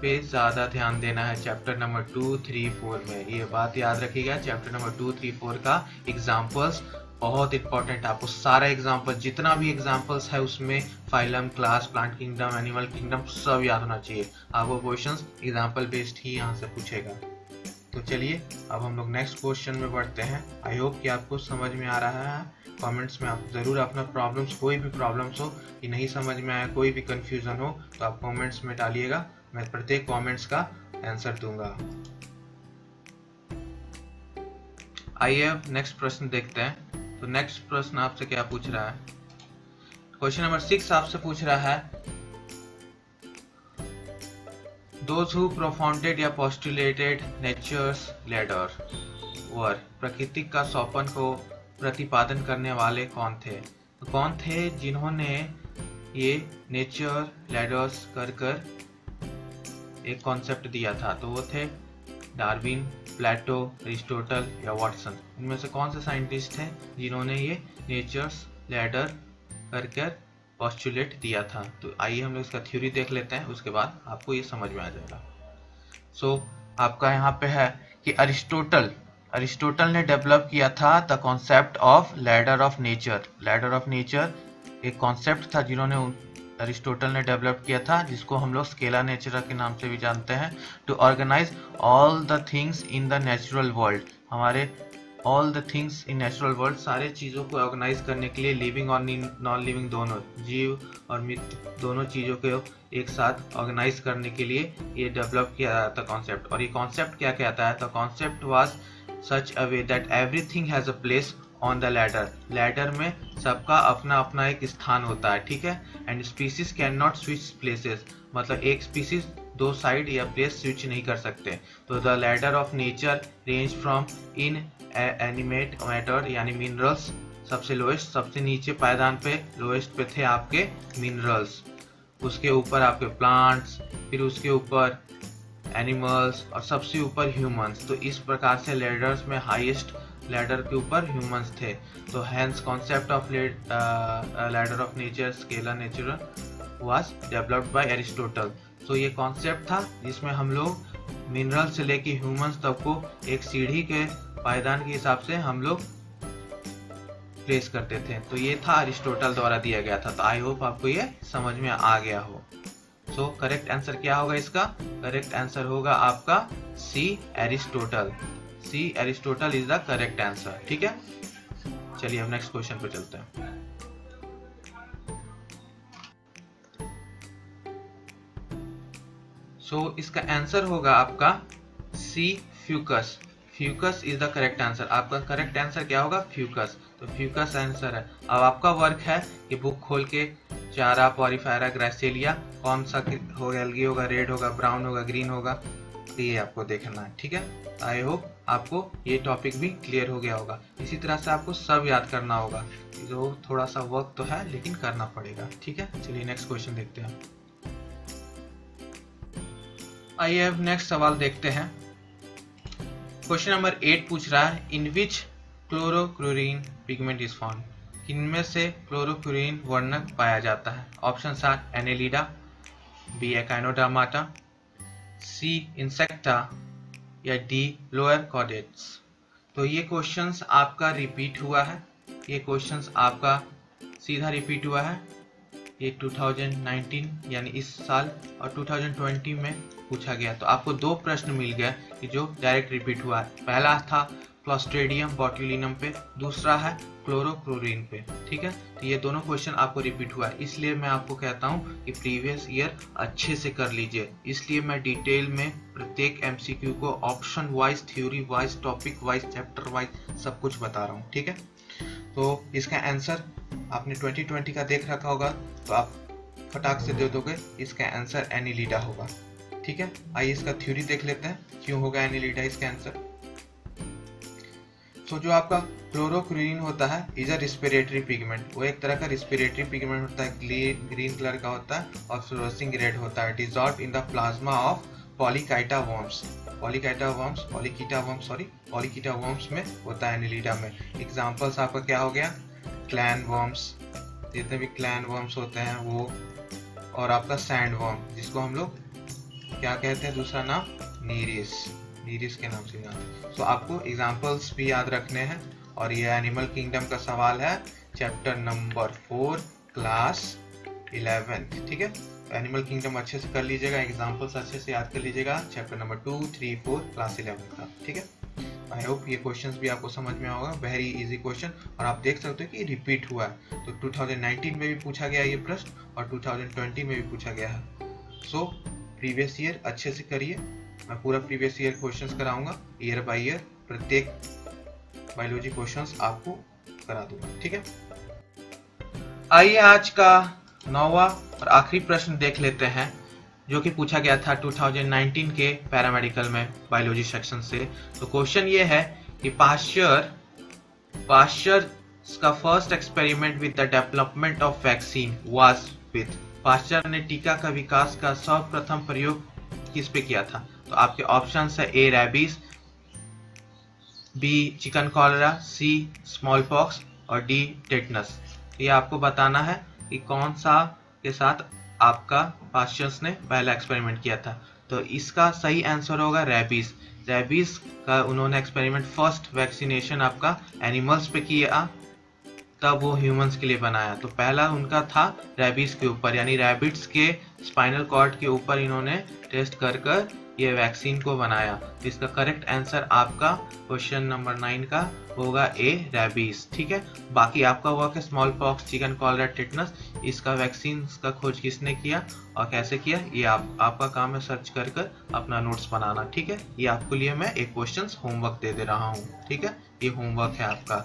पे ज्यादा ध्यान देना है चैप्टर नंबर 2, 3, 4 में। ये बात याद रखिएगा, चैप्टर नंबर 2, 3, 4 का एग्जांपल्स बहुत इंपॉर्टेंट है। आपको सारा एग्जांपल, जितना भी एग्जांपल्स है उसमें phylum, class, plant kingdom, animal kingdom सब याद होना चाहिए। आपको क्वेश्चंस एग्जांपल बेस्ड ही यहाँ से पूछेगा। तो चलिए अब हम लोग नेक्स्ट क्वेश्चन में बढ़ते हैं। आई होप कि आपको समझ में आ रहा है। कमेंट्स में आप जरूर अपना प्रॉब्लम्स, कोई भी प्रॉब्लम्स हो कि नहीं समझ में आया, कोई भी कंफ्यूजन हो तो आप कमेंट्स में डालिएगा, मैं प्रत्येक कमेंट्स का आंसर दूंगा। आइए अब नेक्स्ट प्रश्न देखते हैं। तो नेक्स्ट प्रश्न आपसे क्या पूछ रहा है? क्वेश्चन नंबर 6 आपसे पूछ रहा है Those who propounded या postulated nature's ladder were, प्रकृति का सोपान को प्रतिपादन करने वाले कौन थे? तो कौन थे जिन्होंने ये नेचर लैडर्स कर एक कॉन्सेप्ट दिया था? तो वो थे डार्विन, प्लेटो, अरिस्टोटल या वाटसन। इनमें से कौन से साइंटिस्ट हैं जिन्होंने ये नेचर्स लैडर कर पोस्टुलेट दिया था? तो आइए हम लोग इसका थ्योरी देख लेते हैं, उसके बाद आपको ये समझ में आ जाएगा। सो आपका यहाँ पे है कि अरिस्टोटल ने डेवलप किया था the concept of ladder of nature. Ladder of nature एक कॉन्सेप्ट था जिन्होंने अरिस्टोटल ने डेवलप किया था, जिसको हम लोग स्केला नेचर के नाम से भी जानते हैं। To organise all the things in the natural world, हमारे all the things in natural world, सारे चीज़ों को ऑर्गेनाइज करने के लिए, लिविंग और नॉन लिविंग दोनों, जीव और मृत दोनों चीज़ों को एक साथ ऑर्गेनाइज करने के लिए ये डेवलप किया था कॉन्सेप्ट। और ये कॉन्सेप्ट क्या कहता है? The concept was such a way that everything has a place on the ladder. Ladder में सबका अपना अपना एक स्थान होता है, ठीक है। And species can not switch places, मतलब एक स्पीसीज दो साइड या प्लेस स्विच नहीं कर सकते। तो the ladder of nature range from in animate matter यानी मिनरल्स, सबसे लोएस्ट, सबसे नीचे पायदान पे लोएस्ट पे थे आपके मिनरल्स, उसके ऊपर आपके प्लांट्स, फिर उसके ऊपर एनिमल्स और सबसे ऊपर ह्यूमंस। तो इस प्रकार से लैडर्स में हाईएस्ट लैडर के ऊपर ह्यूमंस थे। तो hence concept of ladder of nature, scala nature was developed by Aristotle. तो ये कॉन्सेप्ट था जिसमें हम लोग मिनरल से लेके ह्यूमंस तक को एक सीढ़ी के पायदान के हिसाब से हम लोग प्लेस करते थे। तो ये था अरिस्टोटल द्वारा दिया गया था। तो आई होप आपको ये समझ में आ गया हो। सो करेक्ट आंसर क्या होगा इसका? करेक्ट आंसर होगा आपका C, Aristotle. C, Aristotle is the correct answer, ठीक है। चलिए अब नेक्स्ट क्वेश्चन पे चलते हैं। सो इसका आंसर होगा आपका C, Fucus. Fucus is the correct answer. आपका करेक्ट आंसर क्या होगा? फ्यूकस। तो फ्यूकस आंसर है। अब आपका वर्क है कि बुक खोल के चारा, पॉरीफेरा, ग्रासिलिया कौन सा होगा, एल्गी होगा, रेड होगा, ब्राउन होगा, ग्रीन होगा, तो ये आपको देखना है। ठीक है, आई होप आपको ये टॉपिक भी क्लियर हो गया होगा। इसी तरह से आपको सब याद करना होगा, जो थोड़ा सा वर्क तो है लेकिन करना पड़ेगा। ठीक है, चलिए नेक्स्ट क्वेश्चन देखते हैं। आइए अब नेक्स्ट सवाल देखते हैं। क्वेश्चन नंबर 8 पूछ रहा है, in which chlorocruorin pigment is found? इनमें से क्लोरोक्लोरीन वर्णक पाया जाता है? Option are Annelida, B Echinodermata, C Insecta या डी लोअर कॉर्डेट्स। तो ये क्वेश्चंस आपका रिपीट हुआ है, ये क्वेश्चंस आपका सीधा रिपीट हुआ है। ये 2019 यानी इस साल और 2020 में पूछा गया। तो आपको दो प्रश्न मिल गया कि जो डायरेक्ट रिपीट हुआ है। पहला था क्लोस्ट्रीडियम बोट्यूलिनम पे, दूसरा है क्लोरोक्लोरीन पे। ठीक है, तो ये दोनों क्वेश्चन आपको रिपीट हुआ है। इसलिए मैं आपको कहता हूँ कि प्रीवियस ईयर अच्छे से कर लीजिए। इसलिए मैं डिटेल में प्रत्येक एमसीक्यू को option wise, theory wise, topic wise, chapter wise सब कुछ बता रहा हूँ। ठीक है, तो इसका आंसर आपने 2020 का देख रखा होगा तो आप फटाक से दे दोगे। इसका आंसर एनिलिडा होगा। ठीक है, आइए इसका थ्योरी देख लेते हैं, क्यों होगा एनिलिडा इसका आंसर। तो जो आपका क्लोरोक्लोरीन होता है इज अ रेस्पिरेटरी पिगमेंट। वो एक तरह का रेस्पिरेटरी पिगमेंट होता है, ग्रीन कलर का होता है और फ्लोरोसिंग रेड होता है। Dissolve in the plasma of polychaeta worms. Polychaeta worms में होता है एनिलिडा में। एग्जांपल्स आपका क्या हो गया? क्लैन वर्म्स, जितने भी क्लैन वर्म्स होते हैं वो, और आपका सैंड वर्म जिसको हम लोग क्या कहते हैं, दूसरा नाम नीरिस के नाम से जाना। तो आपको एग्जांपल्स भी याद रखने हैं। और ये एनिमल किंगडम का सवाल है, चैप्टर नंबर 4 क्लास 11। ठीक है, तो एनिमल किंगडम अच्छे से कर लीजिएगा, एग्जांपल्स अच्छे से याद कर लीजिएगा, चैप्टर नंबर 2, 3, 4 क्लास 11 का। ठीक है, आई होप ये क्वेश्चंस भी आपको समझ में होगा। वेरी इजी क्वेश्चन, और आप देख सकते हो कि रिपीट हुआ है। तो 2019 में भी पूछा गया ये प्रश्न और 2020 में भी पूछा गया है। सो प्रीवियस ईयर अच्छे से करिए। मैं पूरा प्रीवियस ईयर क्वेश्चंस कराऊंगा, ईयर बाय ईयर प्रत्येक बायोलॉजी क्वेश्चंस आपको करा दूंगा। ठीक है, आइए आज का 9वां और आखिरी प्रश्न देख लेते हैं, जो कि पूछा गया था 2019 के पैरामेडिकल में बायोलॉजी सेक्शन से। तो क्वेश्चन ये है कि पाश्चर का first experiment with the development of vaccine was with. Pasteur ने टीका का विकास का सर्वप्रथम प्रयोग किस पे किया था? तो आपके ऑप्शन है ए rabies, B chicken cholera, C small pox और डी टेटनस। ये आपको बताना है कि कौन सा के साथ आपका पाश्चर्स ने पहला एक्सपेरिमेंट किया था। तो इसका सही आंसर होगा रैबीज। रैबीज का उन्होंने एक्सपेरिमेंट, फर्स्ट वैक्सीनेशन आपका एनिमल्स पे किया, तब वो ह्यूमंस के लिए बनाया। तो पहला उनका था रैबीज के ऊपर, यानी रैबिट्स के स्पाइनल कॉर्ड के ऊपर इन्होंने टेस्ट कर ये वैक्सीन को बनाया। तो इसका करेक्ट आंसर आपका क्वेश्चन नंबर 9 का होगा ए रैबीज। ठीक है, बाकी आपका हुआ कि small pox, chicken cholera, tetanus, इसका वैक्सीन का खोज किसने किया और कैसे किया, ये आपका काम है सर्च कर अपना नोट्स बनाना। ठीक है, ये आपके लिए मैं एक क्वेश्चन होमवर्क दे रहा हूँ। ठीक है, ये होमवर्क है आपका।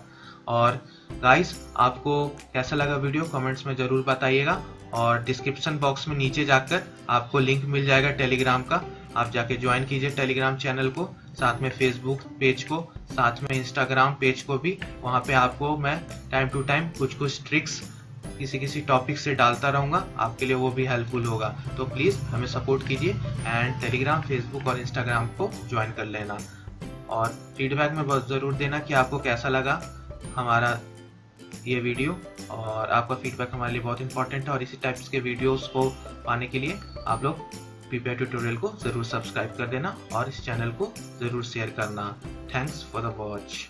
और गाइस, आपको कैसा लगा वीडियो कमेंट्स में जरूर बताइएगा। और डिस्क्रिप्शन बॉक्स में नीचे जाकर आपको लिंक मिल जाएगा टेलीग्राम का, आप जाके ज्वाइन कीजिए टेलीग्राम चैनल को, साथ में फेसबुक पेज को, साथ में इंस्टाग्राम पेज को भी। वहाँ पे आपको मैं टाइम टू टाइम कुछ ट्रिक्स किसी टॉपिक से डालता रहूँगा, आपके लिए वो भी हेल्पफुल होगा। तो प्लीज़ हमें सपोर्ट कीजिए एंड टेलीग्राम, फेसबुक और इंस्टाग्राम को ज्वाइन कर लेना। और फीडबैक में बहुत ज़रूर देना कि आपको कैसा लगा हमारा ये वीडियो, और आपका फीडबैक हमारे लिए बहुत इंपॉर्टेंट है। और इसी टाइप्स के वीडियोस को पाने के लिए आप लोग PPI ट्यूटोरियल को ज़रूर सब्सक्राइब कर देना और इस चैनल को ज़रूर शेयर करना। Thanks for the watch.